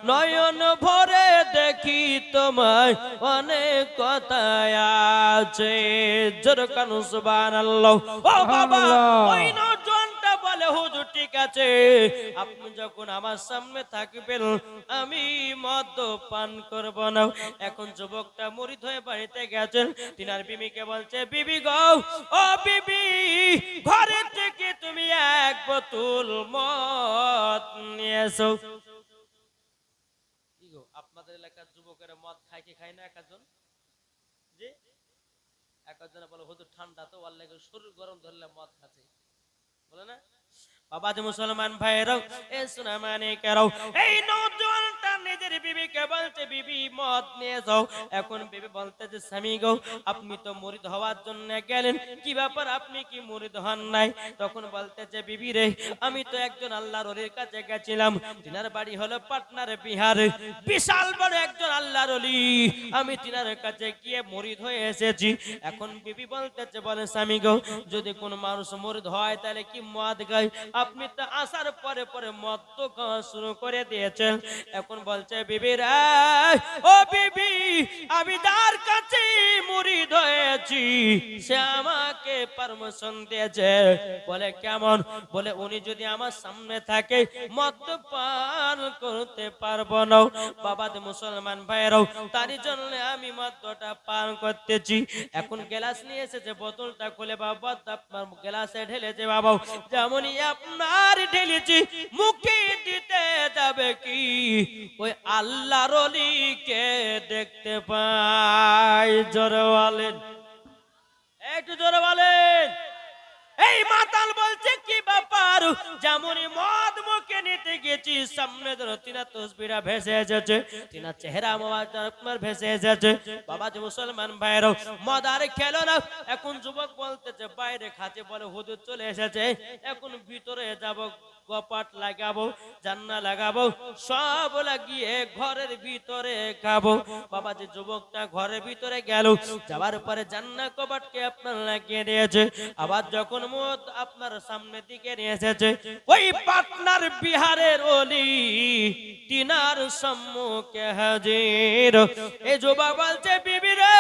নয়ন ভরে দেখি তোমায় অনেক কথায় আছে। জোরে কানু সুবহানাল্লাহ। ও বাবা, ওই নওজোয়ানটা বলে হুজুর ঠিক আছে, আপনি যখন আমার সামনে থাকবেন আমি মদ পান করব না। এখন যুবকটা মুরিদ হয়ে বাড়িতে গেছেন, তিনার বিবিকে বলছে, বিবি গো, ও বিবি, ঘরে থেকে তুমি এক বোতল মদ নিয়ে এসো। কি গো, আপনাদের এলাকার যুবকেরা মদ খায় কি খায় না? একজন জি, একজন বলে হুজুর ঠান্ডা তো ওয়ার লাগে শরীর গরম ধরলে মদ খাচ্ছে, বলে না। বাবা যে মুসলমান ভাইরাও, এ সোনা মানে কেরাও, এই নওজোয়ানটা নিজের বিবিকে বলছে, বিবি মদ নিয়ে যাও। এখন বিবি বলতে যে, স্বামী গো, আপনি তো মুরিদ হওয়ার জন্য গেলেন, কি ব্যাপার আপনি কি মুরিদ হন নাই? তখন বলতে যে, বিবি রে, আমি তো একজন আল্লাহর ওলির কাছে গেছিলাম, তিনার বাড়ি হলো পাটনার বিহারে, বিশাল বড় একজন আল্লাহর ওলি, আমি তিনার কাছে গিয়ে মুরিদ হয়ে এসেছি। এখন বিবি বলতেছে, বলে স্বামী গো, যদি কোন মানুষ মুরিদ হয় তাহলে কি মদ গায়? আপনি তো আসার পরে পরে মদ তো খাওয়া শুরু করে দিয়েছেন। এখন বলছে বিবি রে, ও বিবি, আমি যার কাছে মুরিদ হয়েছি সে আমাকে পারমিশন দিয়েছে। বলে কেমন? বলে উনি যদি আমার সামনে থাকে মদ পান করতে পারবো না। বাবা মুসলমান ভাইরাও, তারই জন্য আমি মদটা পান করতেছি। এখন গ্লাস নিয়ে এসেছে, বোতলটা খুলে বাবা আপনার গ্লাসে ঢেলেছে। বাবা যেমনই আপনার ঢেলেছি মুখে দিতে যাবে কি ওই আল্লাহর ওলিকে দেখতে পাই। জোরে বলেন, একটু জোরে বলেন। এই মাতাল বলছে কি ব্যাপার, যেমনই মদ মুখে নিতে গেছি সামনে ধরো তিনা তসবিরা ভেসে এসেছে, তিনা চেহারা আমার ভেসে এসেছে। বাবা যে মুসলমান ভাইরো, মদ আর খেলো না। এখন যুবক বলতেছে বাইরে খাতে বলে হুজুর চলে এসেছে, এখন ভিতরে যাব, কপাট লাগাবো, জান্না লাগাবো, সব লাগিয়ে ঘরের ভিতরে খাবো। বাবা যে যুবকটা ঘরের ভিতরে গেল, যাওয়ার পরে জান্না কপাটকে আপনার লাগিয়ে দিয়েছে। আবার যখন মদ আপনার সামনে দিকে নিয়ে এসেছে, ওই পাটনার বিহারের ওলি তিনার সম্মুখে হাজির। এই যুবক বলছে বিবি রে,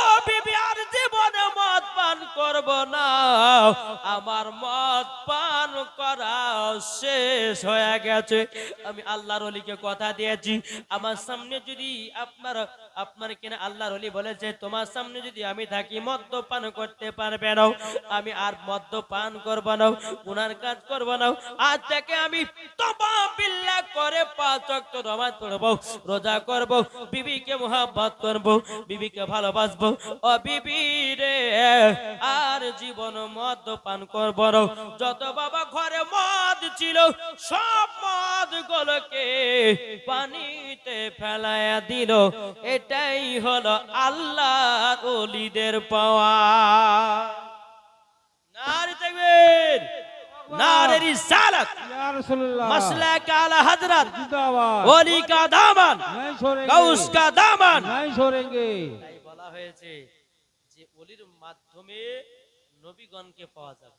ও বিবি আর জীবনে মদ পান করব না, আমার মদ পান করা শেষ হয়ে গেছে। আমি আল্লাহর ওলিকে কথা দিয়েছি, আমার সামনে যদি আপনার কিনা আল্লাহর ওলি বলেছে তোমার সামনে যদি আমি থাকি মদ্যপান করতে পারবে না, আমি আর মদ্যপান করব না, গুনার কাজ করব না। আজ থেকে আমি তওবা বিল্লাহ করে 5 ওয়াক্ত নামাজ পড়ব, রোজা করব, বিবিকে মোহাব্বত করব, বিবিকে ভালোবাসবো। ও বিবি রে, আর জীবন মদ্যপান করব না। যত বাবা ঘরে মদ ছিল সব মদ গুলোকে পানিতে ফেলায়া দিল। এটাই হলো আল্লাহর ওলিদের পাওয়া। নারে তাকবীর, নারে রিসালাত, ইয়া রাসূলুল্লাহ, মাসলাক আলা হযরত, জিন্দাবাদ, ওলি কা দামান, नहीं छोड़ेंगे, গাউস কা দামান। नहीं छोड़ेंगे। তাই বলা হয়েছে যে ওলির মাধ্যমে নবীগণকে পাওয়া যাবে।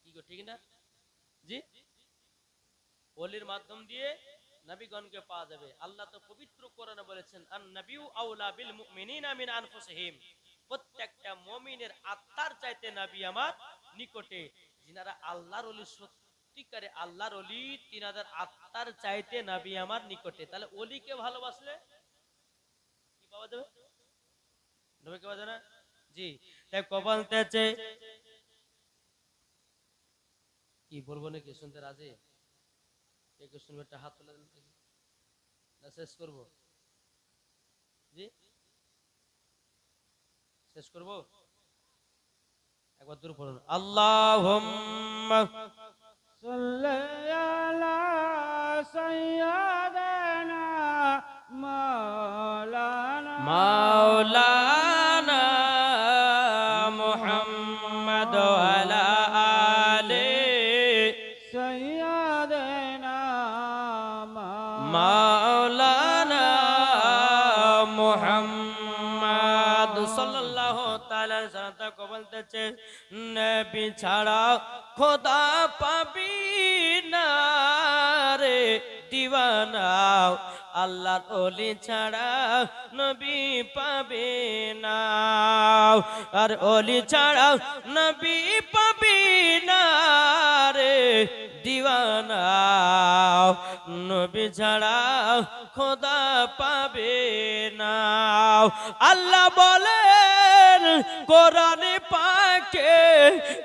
কি গো ঠিক না জি? ওলির মাধ্যম দিয়ে নবীগণকে পাওয়া যাবে। আল্লাহ তো পবিত্র কোরআনে বলেছেন আন নাবিয়্যু আউলা বিল মুমিনিনা মিন আনফুসিহিম, প্রত্যেকটা মুমিনের আত্মার চাইতে নবী আমার নিকটে। যিনারা আল্লাহর ওলি, সত্যিকারে আল্লাহর ওলি, তিনাদের আত্মার চাইতে নবী আমার নিকটে। তাহলে ওলিকে ভালোবাসলে কি পাওয়া যাবে? নবীকে পাওয়া যাবে না জি? তাই বলতেছে, কি বলবো নাকি শুনতে রাজি? কে শুনবে একটা হাত তুলে দেন না, শেষ করব জি? শেষ করব? একবার দূর পড়ুন, আল্লাহুম্মা सल्ले अला सय्यदना मौलाना মাওলানা মুহাম্মদ ওয়ালা আলি सय्यदना মাওলানা মুহাম্মদ সাল্লাল্লাহু তাআলা সাল্লাল্লাহু বলতেছে নবী ছাড়া খোদা পাবি না রে দিওয়ানা, আল্লাহর ওলি ছাড়া নবী পাবে না, আর ওলি ছাড়া নবী পাবি না রে দিওয়ানা, নবী ছাড়া খোদা পাবে না। আল্লাহ বলেন কোরআনে পাকে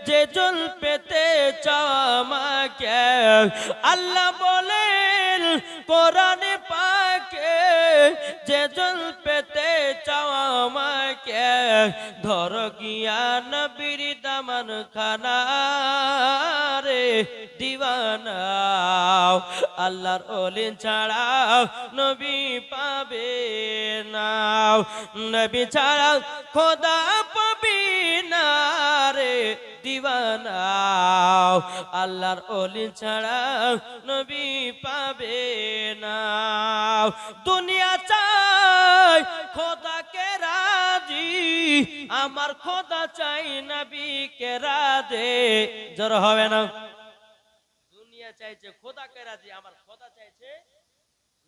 যে জল পেতে চাও আমাকে, আল্লাহ বলেন কোরআনে পাকে যে জল পেতে চাও আমাকে, ধর গিয়া নবীর দামান খানা রে দিওয়ানা, আল্লাহর ওলি ছাড়া নবী পাবে না, নবী ছাড়া খোদা পাবি না রে দিওয়ানা, আল্লাহর ওলি ছাড়া নবী পাবে না। দুনিয়া চাই খোদাকে রাজি, আমার খোদা চাই নবীকে রাজে। জোর হবে না? দুনিয়া চাইছে খোদাকে রাজি, আমার খোদা চাইছে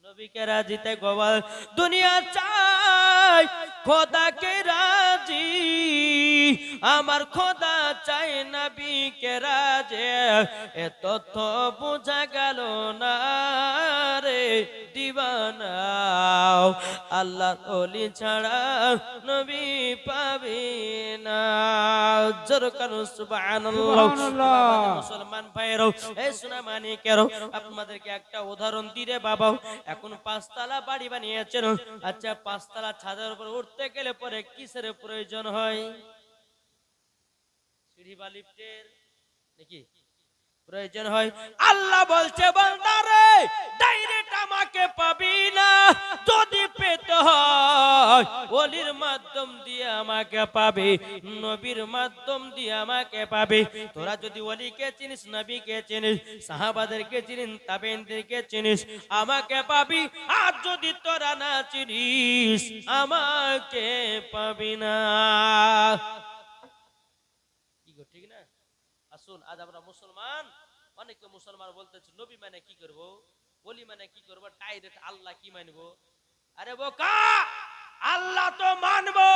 নবীকে রাজি। তাই গোবাল দুনিয়া চাই খোদাকে রাজি, আমার খোদা চাই নবীকে রাজে। এ তথ্য বোঝা গেল না রে দিওয়ানা, আল্লাহর ওলি ছাড়া নবী পাবি না। জোর করুন সুবহানাল্লাহ। মুসলমান ভাইরা, এই সোনা মানিকেরা, আপনাদেরকে একটা উদাহরণ দিরে বাবা। এখন 5 তলা বাড়ি বানিয়েছেন, আচ্ছা 5 তলা ছাদের উপর উঠতে গেলে পরে কিসের প্রয়োজন হয়? সিঁড়ি বা লিফটের নাকি প্রয়োজন হয়? আল্লাহ বলছে বান্দারে ডাইরেক্ট আমাকে পাবি না, যদি পেতে হয় ওলির মাধ্যম দিয়ে আমাকে পাবে, নবীর মাধ্যম দিয়ে আমাকে পাবে। তোরা যদি ওলিকে চিনিস, নবীকে চিনিস, সাহাবাদেরকে চিনিস, তাবেঈনদেরকে চিনিস, আমাকে পাবি। আর যদি তোরা না চিনিস আমাকে পাবি না। কি গো ঠিক না? আসুন আজ আমরা মুসলমান, অনেকে মুসলমান বলতেছে নবী মানে কি করব, ওলি মানে কি করব, ডাইরেক্ট আল্লাহ কি মানবো? আরে বোকা, আল্লাহ তো মানবো,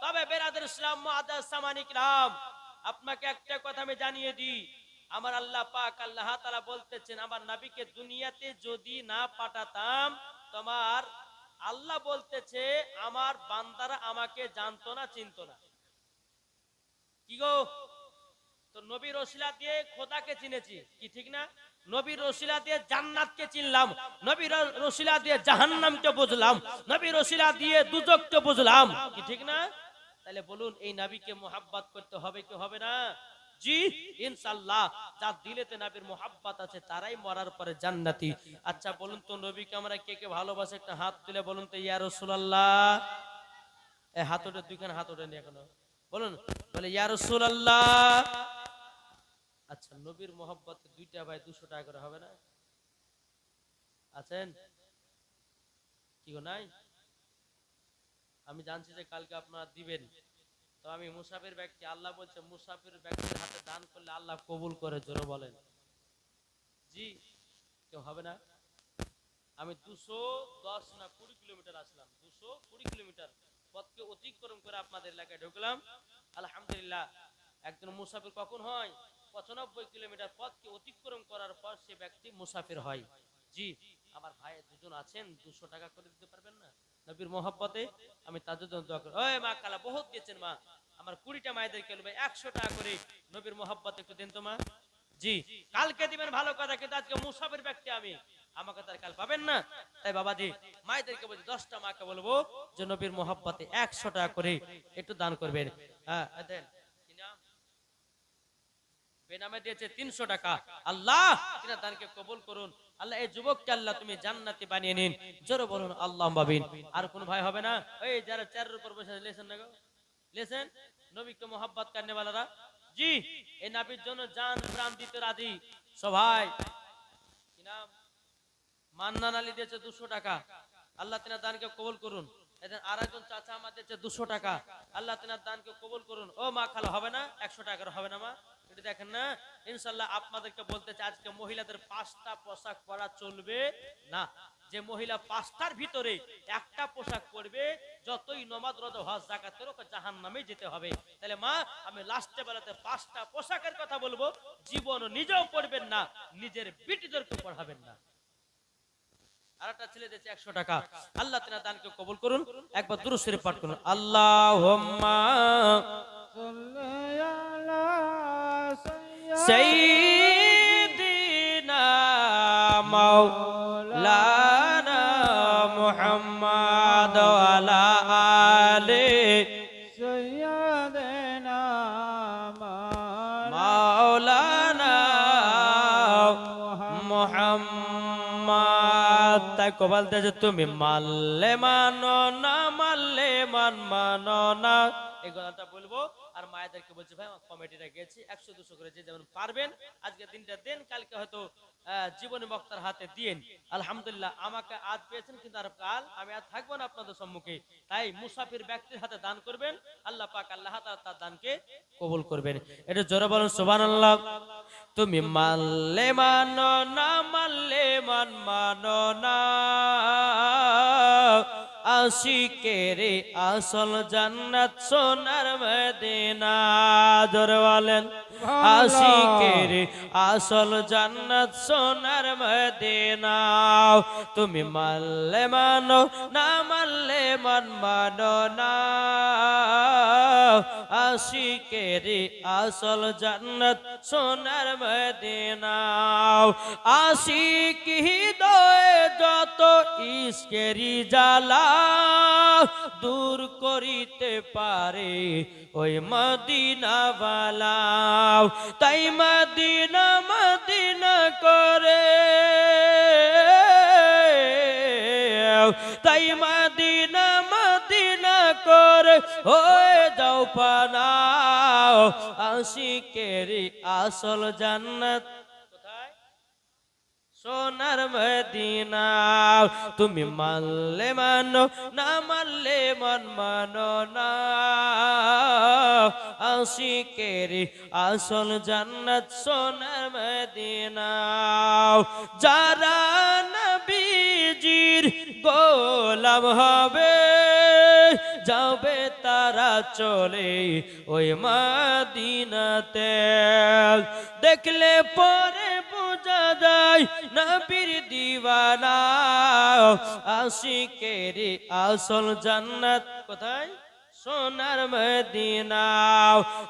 তবে বেরাদর ইসলাম মুআদ্দাস সামানিক রাম, আপনাকে একটা কথা আমি জানিয়ে দিই, আমার আল্লাহ পাক আল্লাহ তাআলা বলতেছেন আমার নবীকে দুনিয়াতে যদি না পাঠাতাম, তোমার আল্লাহ বলতেছে আমার বান্দারা আমাকে জানতো না, চিনতো না। কি গো, তো নবীর ওসিলা দিয়ে খোদাকে চিনেছি, কি ঠিক না? নবীর ওসিলা দিয়ে জান্নাতকে চিনলাম, নবীর ওসিলা দিয়ে জাহান্নামকে বুঝলাম, নবীর ওসিলা দিয়ে দুজককে বুঝলাম, কি ঠিক না? তাহলে বলুন এই নবীকে মোহাব্বত করতে হবে কি হবে না? জি ইনশাআল্লাহ, যার দিলেতে নবীর মোহাব্বত আছে তারাই মরার পরে জান্নাতি। আচ্ছা বলুন তো নবীকে আমরা কে কে ভালোবাসে? একটা হাত তুলে বলুন তো ইয়া রাসূলুল্লাহ। এই হাত ওঠে, দুইখান হাত ওঠেনি এখনো, বলুন, বলে ইয়া রাসূলুল্লাহ। আচ্ছা নবীর মোহাব্বতে দুইটা ভাই 200 টাকা করে হবে না? আছেন কি গো? নাই? আমি জানছি যে কালকে আপনারা দিবেন, তো আমি মুসাফির ব্যক্তি, আল্লাহ বলছে মুসাফির ব্যক্তির হাতে দান করলে আল্লাহ কবুল করে, জোরে বলেন জি। কেউ হবে না? আমি 210 না 20 কিলোমিটার আসলাম, 220 কিলোমিটার পথকে অতিক্রম করে আপনাদের এলাকায় ঢুকলাম। আলহামদুলিল্লাহ, একজন মুসাফির কখন হয়? 95 কিলোমিটার পথকে অতিক্রম করার পর সে ব্যক্তি মুসাফির হয়। জি, আমার ভাই দুজন আছেন, 200 টাকা করে দিতে পারবেন না নবীর মোহাব্বতে? আমি তাদের জন্য দোয়া করি। ওই মা কালা বহুত দিয়েছেন মা, আমার 20টা মায়েদেরকে বলবে 100 টাকা করে নবীর মোহাব্বতে একটু দেন তো মা। জি, কালকে দিবেন ভালো কথা, কিন্তু আজকে মুসাফির ব্যক্তি আমি, আমাকে তার কাল পাবেন না। তাই বাবাজি মায়েদেরকে বলছি 10টা মাকে বলবো যে নবীর মোহাব্বতে 100 টাকা করে একটু দান করবেন। হ্যাঁ দেন, কি নাম? বেনামে দিয়েছে 300 টাকা। আল্লাহ তিনার দানকে কবুল করুন। আল্লাহ এই যুবককে আল্লাহ তুমি জান্নাতি বানিয়ে নিন, জোরে বলুন আল্লাহুম্মা আমিন। আর কোন ভাই হবে না? এই যারা চেয়ারের উপর বসে লেছেন না গো, লেছেন নবীকে মোহাব্বত করনে वालाরা, জি এই নবীর জন্য জান প্রাণ দিতে রাজি সবাই। কি নাম? মান্নান আলী দিয়েছে 200 টাকা, আল্লাহ তিনার দানকে কবুল করুন। এদের আরেকজন চাচা আমার দিয়েছে 200 টাকা, আল্লাহ তিনার দানকে কবুল করুন। ও মা খালা হবে না? 100 টাকার হবে না মা? এটা দেখেন না, ইনশাআল্লাহ আপনাদেরকে বলতে চাই আজকে মহিলাদের 5টা পোশাক পরা চলবে না। যে মহিলা 5টার ভিতরে একটা পোশাক পরবে, যতই নামাজ রোজা হজ যাকাত করো, জাহান্নামে যেতে হবে। তাহলে মা আমি লাস্টে বেলাতে 5টা পোশাকের কথা বলবো, জীবন নিজেও পড়বেন না, নিজের বিটিদেরকে পড়াবেন না। আরেকটা ছেলে দিয়েছে 100 টাকা, আল্লাহ তিনার দানকে কবুল করুন। একবার দুরূদ শরীফ পাঠ করুন, আল্লাহুম্মা সাইয়্যিদিনা মাওলানা মুহাম্মাদ ওয়া আলা আলি সাইয়্যিদিনা মাওলানা মুহাম্মাদ। তাই কবাল দেছে তুমি মানলে মানো না, মানলে মানো না। এই কথাটা বলবো। আর মায়েদেরকে বলছি ভাই আমার কমিটিটা গেছি 100-200 করে যে যেমন পারবেন আজকে দিনটা দেন, কালকে হয়তো জীবনী বক্তার হাতে দিয়েন। আলহামদুলিল্লাহ আমাকে আজ পেয়েছেন, কিন্তু আর কাল আমি আর থাকবো না আপনাদের সম্মুখে। তাই মুসাফির ব্যক্তির হাতে দান করবেন, আল্লাহ পাক আল্লাহ তাআলা তার দানকে কবুল করবেন। এটা জোরে বলুন সুবহানাল্লাহ। তুমি মানলে মানো না, মানলে মানো না, আশিকের আসল জান্নাত সোনার মদিনা। জোরে বলেন আশিকের আসল জান্নাত সোনার মদিনা। তুমি মানলে মানো না, মানলে মানো না, আশিকের আসল জান্নাত সোনার মদিনা। আশিক হৃদয়ে যত ইশকেরি জ্বালা, দূর করিতে পারে ওই মদিনাওয়ালা। তাই মদিনা মদিনা করে, তাই মদিনা মদিনা করে হয়ে যাও পানা, আশিকেরি আসল জান্নাত কোথায়? সোনার মদিনা। তুমি মানলে মানো, না মানলে মন মানো না, আশিকেরি আসল জান্নাত সোনার মদিনা। যারা নবীজির গোলাম হবে, যাবে তারা চলে ওই মদিনাতে। দেখলে পরে বোঝা যায় নবীর দিওয়ানা, আশিকেরি আসল জান্নাত কোথায়? সোনার মদিনা।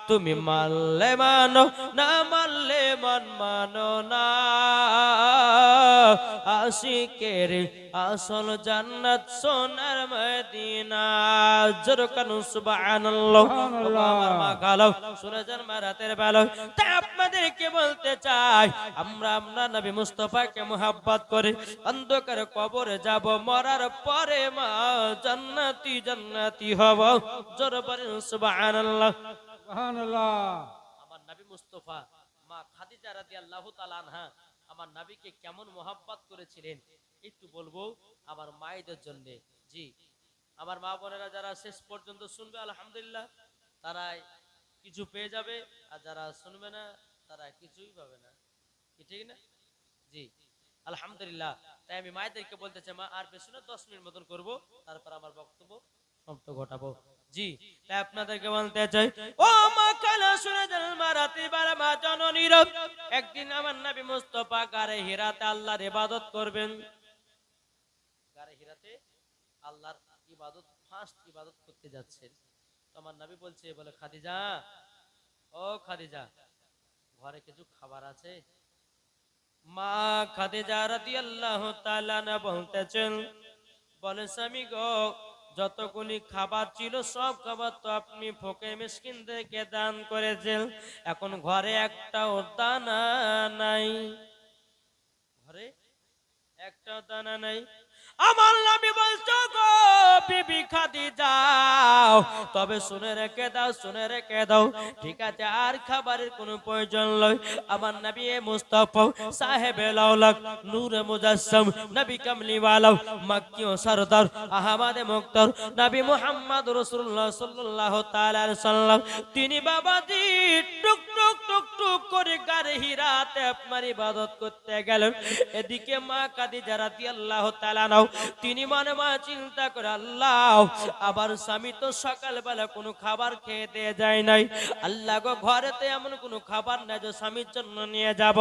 তুমি মানলে মানো, না মানলে মন মানো না, আশিকেরি আসল জান্নাত সোনার মদিনা। জোরকানু সুবহানাল্লাহ। আমার মা গালো শুনে যান মা রাতের বেলা। তাই আপনাদেরকে বলতে চাই, আমরা আপনার নবী মুস্তাফাকে মুহাব্বত করে অন্ধকার কবরে যাব, মরার পরে মা জান্নাতি জান্নাতি হব। জোর বলেন সুবহানাল্লাহ। সুবহানাল্লাহ। আমার নবী মুস্তাফা মা খাদিজা রাদিয়াল্লাহু তাআলা আনহা আমার নবীকে কেমন মুহাব্বত করেছিলেন একটু বলবো আমার মায়েদের জন্য। জি, আমার মা বোনেরা যারা শেষ পর্যন্ত শুনবে আলহামদুলিল্লাহ তারা কিছু পেয়ে যাবে, আর যারা শুনবে না তারা কিছুই পাবে না, কি ঠিক না? জি আলহামদুলিল্লাহ। তাই আমি মায়েদেরকে বলতে চাই, মা আর বেশি না 10 মিনিট মতন করব, তারপর আমার বক্তব্য সমাপ্ত ঘটাবো। জি, তাই আপনাদেরকে বলতে চাই, ও মা কালা শুনে যান মা রাতে বারা মা জননীর। একদিন আমার নবী মুস্তাফা গারে হিরাতে আল্লাহর ইবাদত করবেন। গারে হিরাতে আল্লাহর ইবাদত, ফার্স্ট ইবাদত করতে যাচ্ছেন। তো আমার নবী বলছে, বলে খাদিজা, ও খাদিজা, ঘরে কিছু খাবার আছে? মা খাদিজা রাদিয়াল্লাহু তাআলা না বলতেছেন, বলে স্বামী গো, যতগুলি খাবার ছিল সব খাবার তো আপনি ফকির মিসকিনদেরকে দান করেছেন, এখন ঘরে একটাও দানা নাই, ঘরে একটাও দানা নাই। আমার নবী বলছো গো বিবি খাদিজা, তবে শুনে রেখে দাও, শুনে রেখে দাও, ঠিক আছে আর খাবারের কোনো প্রয়োজন নয়। আমার নবী মুস্তাফা সাহেবে লাউলাক নূরে মুজাসসাম নবী কামলিওয়ালা মক্কি ও সরদার আহমদ মুক্তার নবী মুহাম্মদ রাসূলুল্লাহ সাল্লাল্লাহু তাআলা আলাইহি সাল্লাম, তিনি বাবাজি টুক টুক টুক টুক করে গারে হিরাতে আপনার ইবাদত করতে গেলেন। এদিকে মা খাদিজা রাদিয়াল্লাহু তাআলা নাও, তিনি মনে মনে চিন্তা করে, আল্লাহ আবার স্বামী তো সকালবেলা কোনো খাবার খেয়ে দিয়ে যায় নাই, আল্লাহ গো ঘরেতে এমন কোনো খাবার নাই যে স্বামীর জন্য নিয়ে যাব।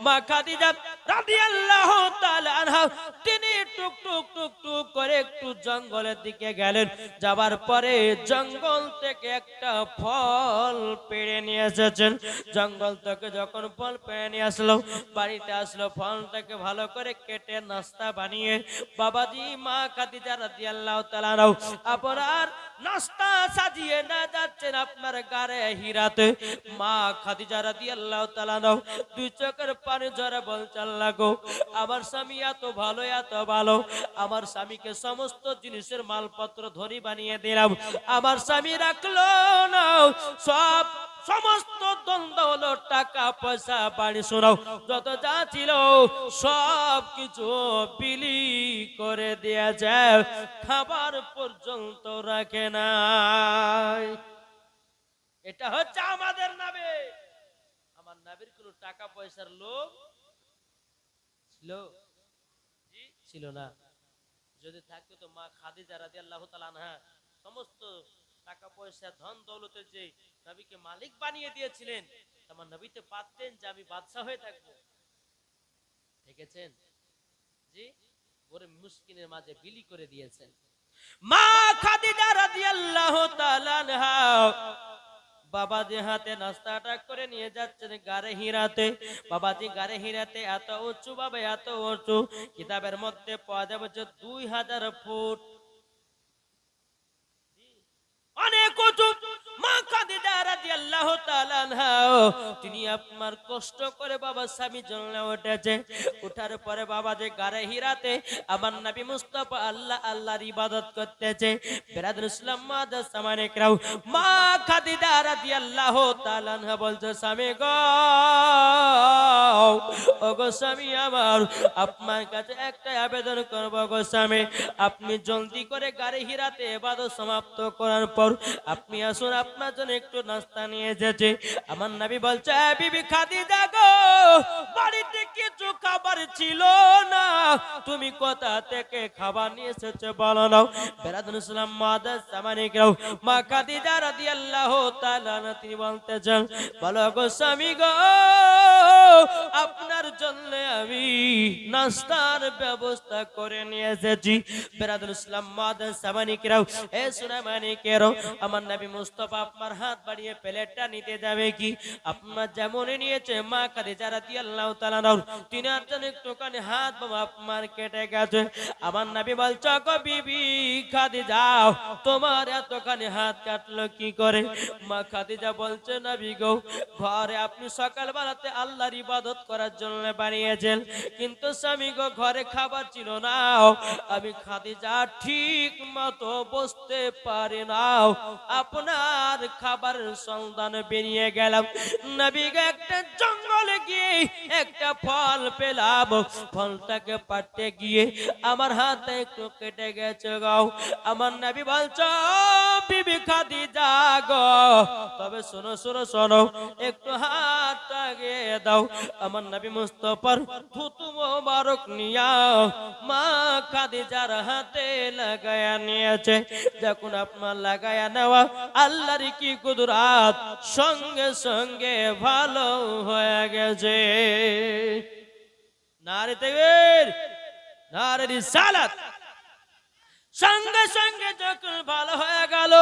মা খাদিজা রাদিয়াল্লাহু তাআলা আনহা তিনি টুক টুক টুক টুক করে একটু জঙ্গলের দিকে গেলেন। যাবার পরে জঙ্গল থেকে একটা ফল পেড়ে নিয়ে এসেছেন। জঙ্গল থেকে যখন ফল পেড়ে নিয়ে আসলো, বাড়িতে আসলো, ফলটাকে ভালো করে কেটে নাস্তা বানিয়ে বাবাজি মা খাদিজা রাদিয়াল্লাহু তাআলা আপনার নাস্তা সাজিয়ে না যাচ্ছেন আপনার গারে হিরাতে। মা খাদিজা রাদিয়াল্লাহু তাআলা দুই চোখের পানি ঝরে বলছেন, আল্লাহ গো আমার স্বামী এত ভালো এত ভালো, আমার স্বামীকে সমস্ত জিনিসের মালপত্র ধরি বানিয়ে দিলাম, আমার স্বামী রাখলো না, সব সমস্ত দ্বন্দ্ব হলো টাকা পয়সা বাড়ি শোনাও যত যা ছিল সব কিছু বিলি করে দিয়েছে, খাবার পর্যন্ত রাখে নাই। এটা হচ্ছে আমাদের নবী। আমার নবীর কোনো টাকা পয়সার লোভ ছিল? ছিল না। যদি থাকতো তো মা খাদিজা রাদিয়াল্লাহু তাআলা আনহা সমস্ত টাকা পয়সা ধন দৌলতের যে নবীকে মালিক বানিয়ে দিয়েছিলেন, আমার নবীতে পারতেন যে আমি বাদশা হয়ে থাকবো। দেখেছেন? জি, ওরে মুশকিলের মাঝে বিলি করে দিয়েছেন। মা খাদিজা রাদিয়াল্লাহু তাআলা আনহা বাবাজি হাতে নাস্তাটা করে নিয়ে যাচ্ছেন গারে হিরাতে। বাবাজি গারে হিরাতে এত উঁচু, বাবা এত উঁচু, কিতাবের মধ্যে পাওয়া যাবে যে 2000 ফুট। কুতুব মা খাদিজা রাদিয়াল্লাহু তাআলা আনহা তিনি আপনার কষ্ট করে বাবা স্বামী জন্য উঠেছে। উঠার পরে বাবা যে গারে হিরাতে আমার নবী মুস্তাফা আল্লাহর ইবাদত করতেছে। বিরাদর ইসলাম মাদার সামানে কেরাও মা খাদিজা রাদিয়াল্লাহু তাআলা আনহা বলছে স্বামী গো, ওগো স্বামী আমার, আপনার কাছে একটা আবেদন করব গো স্বামী, আপনি জলদি করে গাড়ি হিরাতে ইবাদত সমাপ্ত করার পর আপনি আসুন, আপনার জন্য একটু নাস্তা নিয়ে যেতে। আমার নবী বলছে বিবি খাদিজা গো, বাড়িতে কিছু খাবার ছিল না, তুমি কোথা থেকে খাবার নিয়ে এসেছো বলো না। বিরাদর ইসলাম মাদার সামানে কেরাও মা খাদিজা রাদিয়াল্লাহু তাআলা তিনি বলতেছেন বলো গো স্বামী গো, আপনার জন্য আমি নাস্তার ব্যবস্থা করে নিয়ে এসেছি। বিরাদর ইসলাম মাদার সামানে কেরাও এ সুনামানি কেরাও আমার নবী মুস্তাফা আপনার হাত বাড়িয়ে প্লেটটা নিতে যাবে কি আপনার যেমন নিয়েছে মা খাদিজা রাদিয়াল্লাহু তাআলা তিনি জন্য একটুখানি হাত বাবা আপনার কেটে গেছে। আমার নবী বলছে গো বিবি খাদিজা, তোমার এতখানি হাত কাটলো কি করে? মা খাদিজা বলছে নবী গো, ঘরে আপনি সকালবেলাতে আল্লাহর ইবাদত করার জন্য বানিয়েছেন, কিন্তু স্বামী গো ঘরে খাবার ছিল না, আমি খাদিজা ঠিক মতো বসতে পারি না, আপনার খাবার সন্ধান বেরিয়ে গেলাম। নবী গো একটা জঙ্গলে গিয়ে একটা ফল পেলাম, ফলটাকে পাড়তে গিয়ে আমার হাতে একটু কেটে গেছে গো। আমার নবী বলছে বিবি খাদিজা গো, তবে শোনো শোনো শোনো, একটু হাতটা গিয়ে দাও। আমার নবী মুস্তাফার থুতু মোবারক নিয়া মা খাদিজার হাতে লাগায়া নিয়েছে। যখন আপনার লাগায়া নেওয়া আল্লাহর কি কুদরত, সঙ্গে সঙ্গে ভালো হয়ে গেছে। নারে তাকবীর, নারে রিসালাত। সঙ্গে সঙ্গে যখন ভালো হয়ে গেল,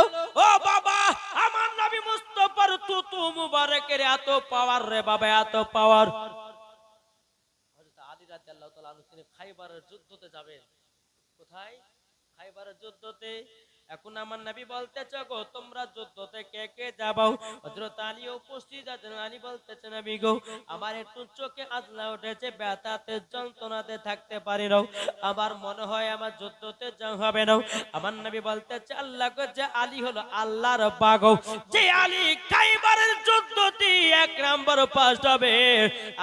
ও বাবা আমার নবী মুস্তাফার থুতু মুবারকের এত পাওয়ার রে বাবা, এত পাওয়ার। হযরত আলী রাদিয়াল্লাহু তাআলা আনহু তিনি খাইবারের যুদ্ধতে যাবেন। কোথায়? খাইবারের যুদ্ধতে। এখন আমার নবী বলতেছে গো তোমরা যুদ্ধতে কে কে যাবাও? হযরত আলী উপস্থিত আছেন। আলী বলতেছে নবী গো, আমার একটু চোখে আজলা উঠেছে, ব্যথাতে যন্ত্রণাতে থাকতে পারি না, আমার মনে হয় আমার যুদ্ধতে যাওয়া হবে না। আমার নবী বলতেছে আল্লাহ গো, যে আলী হলো আল্লাহর বাগো, যে আলী খাইবারের যুদ্ধতে 1 নম্বর পাস হবে,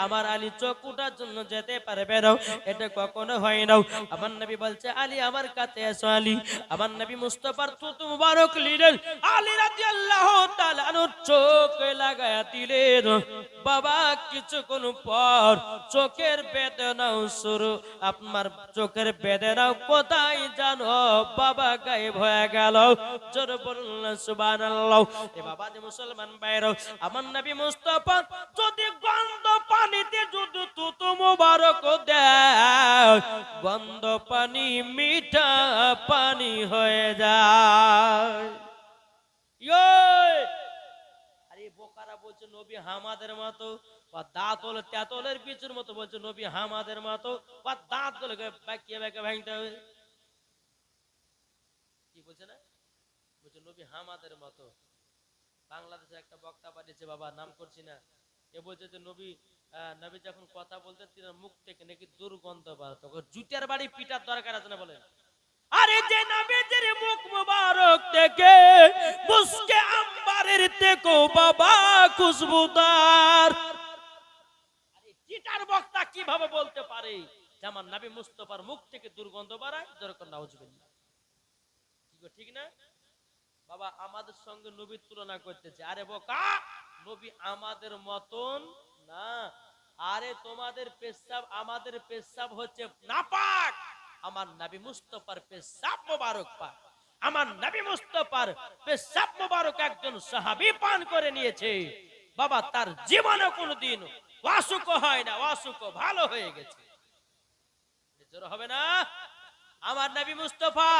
আমার আলী চোখ উঠার জন্য যেতে পারবে না, এটা কখনো হয় না। আমার নবী বলছে আলী আমার কাছে এসো। আলী আমার নবী মুস্তাফার থুতু মুবারক নিলেন, আলী রাদিয়াল্লাহু তাআলা আনহু চোখে লাগায়া দিলেন। বাবা কিছুক্ষণ পর চোখের বেদনা শুরু, আপনার চোখের বেদনা কোথায় জানো বাবা গায়েব হয়ে গেল। জোর বলুন সুবহানাল্লাহ। এ বাবা যে মুসলমান ভাইরা, আমার নবী মুস্তাফা যদি গন্ধ পানিতে যদি থুতু মুবারক দেয়, গন্ধ পানি মিঠা পানি হয়ে যায়। আরে বোকারা বলছে নবী হামাদের মতো, বা দাঁত হলো তেতলের বিচুর মতো, বলছে নবী হামাদের মতো, বা দাঁত হলো বাকিয়ে বাকিয়ে ভাঙতে হবে। কি বলছে না? বলছে নবী হামাদের মতো। বাংলাদেশে একটা বক্তা পাঠিয়েছে বাবা, নাম করছি না, এ বলছে যে নবী নবী যখন কথা বলতেন তিনার মুখ থেকে নাকি দুর্গন্ধ বার হতো। জুতার বাড়ি পিটার দরকার আছে না বলেন? আরে যে নবীজির মুখ মুবারক থেকে মুস্কে আম্বারের থেকেও বাবা খুশবুদার। আরে চিটার বক্তা কিভাবে বলতে পারে যে আমার নবী মুস্তাফার মুখ থেকে দুর্গন্ধ বাড়ায়? দরকার নাউজুবিল্লাহ। ঠিক না বাবা? আমাদের সঙ্গে নবীর তুলনা করতেছে। আরে বোকা, নবী আমাদের মতন না। আরে তোমাদের পেশাব আমাদের পেশাব হচ্ছে নাপাক, আমার নবী মুস্তাফার পেশাব মোবারক পাক। আমার নবী মুস্তাফার পেশাব মোবারক একজন সাহাবী পান করে নিয়েছে বাবা, তার জীবনে কোনোদিন অসুখ হয় না, অসুখ ভালো হয়ে গেছে। জোর হবে না? আমার নবী মুস্তাফা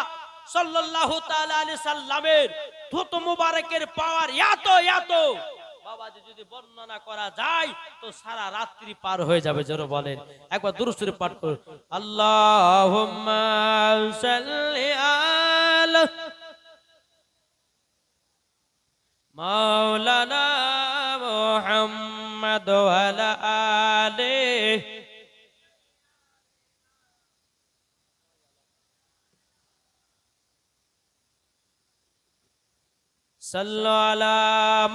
সাল্লাল্লাহু তাআলা আলাইহি সাল্লামের থুতু মুবারকের পাওয়ার এত এত বাবা, যদি বর্ণনা করা যায় তো সারা রাত্রি পার হয়ে যাবে। জোরে বলেন একবার দুরূদ শরীফ পাঠ করুন। আল্লাহুম্মা সাল্লি আলা মাওলানা মুহাম্মদ ওয়া আলা আলিহি সাল্লু আলা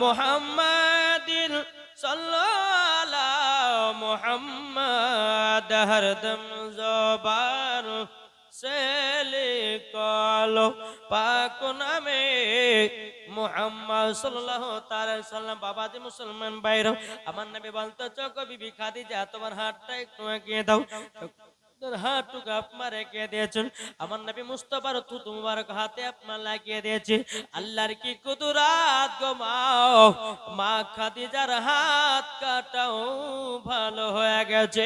মুহাম্মাদিন সাল্লু আলা মুহাম্মাদ হরদম জবান से लिखलो पाक नामे मुहम्मद सल्लल्लाहु ताला सल्लम बाबा जी मुसलमान भाइरो আমার নবী বলতো চোখ বিবি খাদিজা তোমার হাতটা একটু এগিয়ে দাও হাতটুকু আপনার রেখে দিয়েছেন আমার নবী মুস্তাফার থুতু মুবারক হাতে আপনার লাগিয়ে দিয়েছে আল্লাহর কি কুদরত গো মা খাদিজার হাত কাটাও ভালো হয়ে গেছে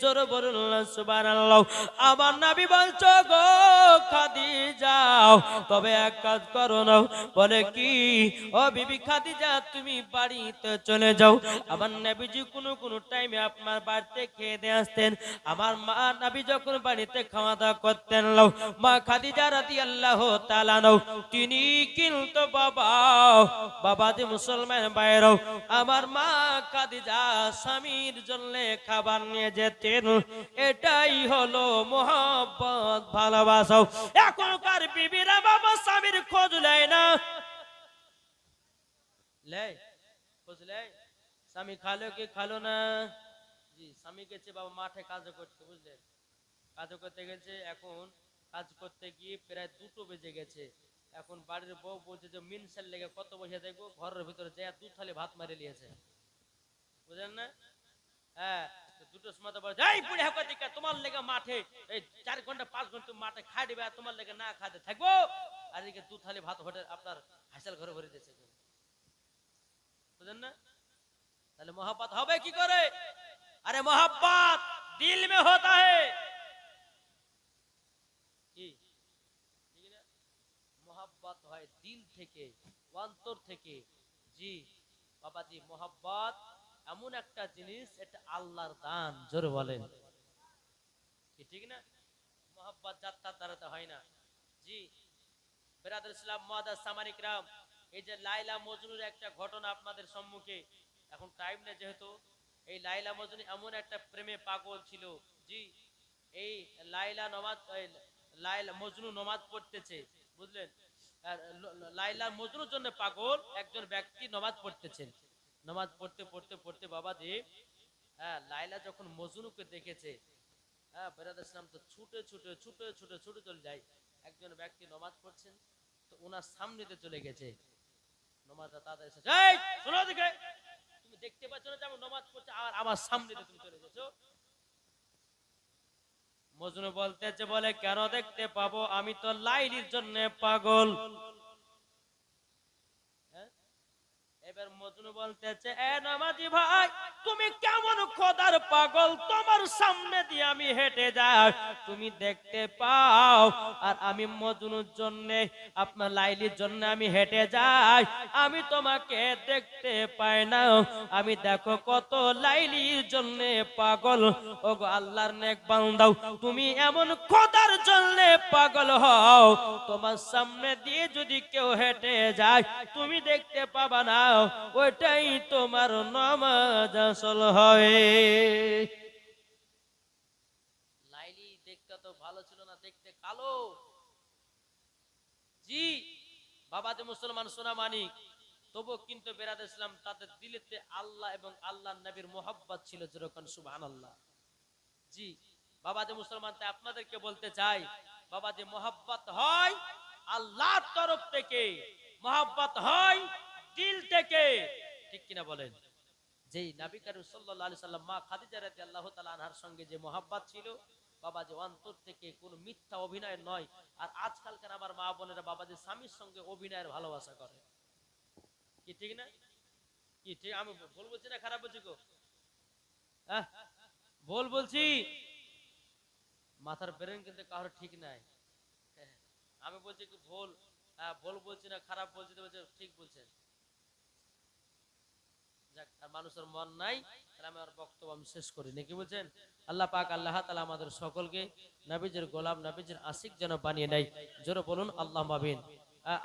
জোর বলুন সুবহানাল্লাহ আমার নবী বলছো গো খাদিজা তবে এক কাজ করো না বলে কি ও বিবি খাদিজা তুমি বাড়িতে চলে যাও আমার নবীজি কোন টাইমে আপনার বাড়িতে খেয়ে দিয়ে আসতেন আমার মা নবী যখন বাড়িতে খাওয়া দাওয়া করতেন মা খাদিজা রাদিয়াল্লাহু তাআলা তিনি কিন্তু বাবা যে মুসলমান ভাইরা আমার মা খাদিজা স্বামীর জন্য খাবার নিয়ে যেতেন এটাই হলো মহব্বত ভালোবাসা এখনকার বিবিরা বাবা স্বামীর খোঁজ নেয় না খোঁজ নেয় স্বামী খালো কি খালো না জি স্বামী গেছে বাবা মাঠে কাজ করতে বুঝলেন কাজ করতে গেছে এখন কাজ করতে গিয়ে প্রায় 2টো বেজে গেছে এখন বাড়ির বউ বলছে যে মিনসাল লেগে কত বসে দেখবো ঘরের ভিতরে যায় 2 থালি ভাত মারি নিয়েছে বুঝলেন না হ্যাঁ 2টোর সময় তো বলে এই বুড়ি হাকাতিকা তোমার লেগে মাঠে এই 4 ঘন্টা 5 ঘন্টা মাঠে খাই দিবে আর তোমার লেগে না খাতে থাকবো আর এদিকে 2 থালি ভাত হোটেল আপনার হাসিল ঘরে ভরে দিয়েছে বুঝলেন না তাহলে मोहब्बत হবে কি করে अरे मोहब्बत दिल में होता है ठीक है मोहब्बत है दिल থেকে অন্তর থেকে জি বাবা জি मोहब्बत এমন একটা জিনিস এটা আল্লাহর দান জোরে বলেন কি ঠিক না मोहब्बत যাত্রা দ্বারা হয় না জি বিরাদর ইসলাম মুআদ্দাস সামানি کرام এই যে লাইলা মজনুর একটা ঘটনা আপনাদের সম্মুখে এখন টাইম না যেহেতু এই লাইলা মজনু এমন একটা প্রেমে পাগল ছিল জি এই লাইলা মজনু নামাজ পড়তেছে বুঝলেন লাইলা মজনুর জন্য পাগল একজন ব্যক্তি নামাজ পড়তেছেন নামাজ পড়তে বাবা জি হ্যাঁ লাইলা যখন মজনুকে দেখেছে হ্যাঁ বিরাদর ইসলাম তো ছুটে চলে যায় একজন ব্যক্তি নামাজ পড়ছেন তো ওনার সামনেতে চলে গেছে নামাজটা তাদের এসে এই শোনো দিকে তুমি দেখতে পাচ্ছ না যে আমি নামাজ পড়ছি আর আমার সামনে তুমি চলে গেছো মজনু বলতেছে বলে কেন দেখতে পাবো আমি তো লাইলির জন্য পাগল এবার মজনু বলতেছে এ নামাজি ভাই তুমি কেমন খোদার পাগল তোমার সামনে দিয়ে আমি হেঁটে যাই তুমি দেখতে পাও আর আমি মজনুর জন্য আপনার লাইলির জন্য আমি হেঁটে যাই আমি তোমাকে দেখতে পাই না আমি দেখো কত লাইলির জন্য পাগল ওগো আল্লাহর নেক বান্দা তুমি এমন খোদার জন্য পাগল হও তোমার সামনে দিয়ে যদি কেউ হেঁটে যায় তুমি দেখতে পাবা না ওইটাই তোমার নামাজ আসল হয় লাইলি দেখতে তো ভালো ছিল না দেখতে কালো জি বাবা যে মুসলমান সোনা মানিক তবু কিন্তু বিরাদর ইসলাম তাদের দিলেতে আল্লাহ এবং আল্লাহর নবীর মোহাব্বত ছিল যেরকম সুবহানাল্লাহ জি বাবা যে মুসলমান তাই আপনাদেরকে বলতে চাই বাবা যে মোহাব্বত হয় আল্লাহর তরফ থেকে মোহাব্বত হয় দিল থেকে ঠিক কিনা বলেন যেই নবী করিম সাল্লাল্লাহু আলাইহি সাল্লাম মা খাদিজা রাদিয়াল্লাহু তাআলা আনহার সঙ্গে যে মোহাব্বত ছিল বাবা যে অন্তর থেকে কোনো মিথ্যা অভিনয় নয় আর আজকালকার আমার মা বোনেরা বাবা যে স্বামীর সঙ্গে অভিনয়ের ভালোবাসা করে কি ঠিক না কি ঠিক আমি ভুল বলছি না খারাপ বলছি গো হ্যাঁ ভুল বলছি মাথার ব্রেন কিন্তু কারোর ঠিক নাই আমি বলছি কি ভুল ভুল বলছি না খারাপ বলছি তো ঠিক বলছেন মানুষের মন নাই তাহলে আমি আর বক্তব্য আমি শেষ করি নাকি বলছেন আল্লাহ পাক আল্লাহ তাআলা আমাদের সকলকে নবীজির গোলাম নবীজির আশিক যেন বানিয়ে নেয় জোরে বলুন আল্লাহুম্মা আমিন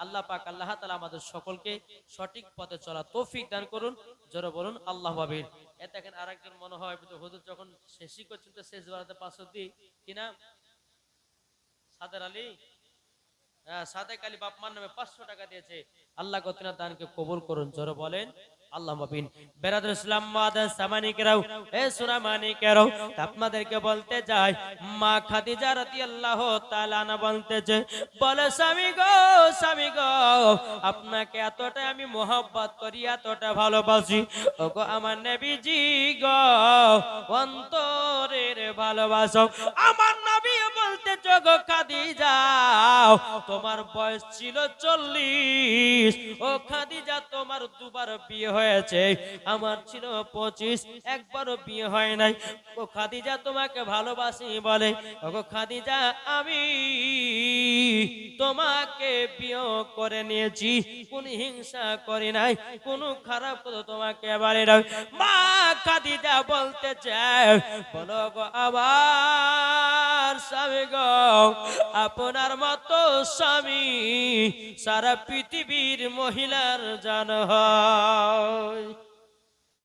আল্লাহ পাক আল্লাহ তাআলা আমাদের সকলকে সঠিক পথে চলা তৌফিক দান করুন। জোরে বলুন আল্লাহু আকবার। এ দেখেন আরেকজন মনে হয় হুজুর যখন শেষই করছেন তো শেষ বারাতে 500 দিই কি নাম সাদের আলী, সাদেক আলী বাপমার নামে 500 টাকা দিয়েছে। আল্লাহ কতনা দানকে কবুল করুন। জোরে বলেন আল্লাহুম্মা আমিন। বেরাদুল ইসলাম মাদাস সামানিকেরাও এ সুনামানিকেরাও আপনাদেরকে বলতে যাই, মা খাদিজা রাদিয়াল্লাহু তাআলা আনহা বলতেছে, বলে স্বামী গো আপনাকে এতটা আমি মোহাব্বত করি, এতটা ভালোবাসি, ওগো আমার নবীজি গো অন্তরের ভালোবাসো। আমার নবী বলতে গো খাদিজা তোমার বয়স ছিল 40, ও খাদিজা তোমার দুবার বিয়ে হয়েছে, আমার ছিল 25, একবারও বিয়ে হয় নাই। ও খাদিজা তোমাকে ভালোবাসি বলে, ওগো খাদিজা আমি তোমাকে বিয়ে করে নিয়েছি, কোন হিংসা করি নাই, কোন খারাপ কথা তোমাকে বলে নাই। মা খাদিজা বলতে চায়, বলো গো আমার স্বামী গো আপনার মতো স্বামী সারা পৃথিবীর মহিলার জান হয়।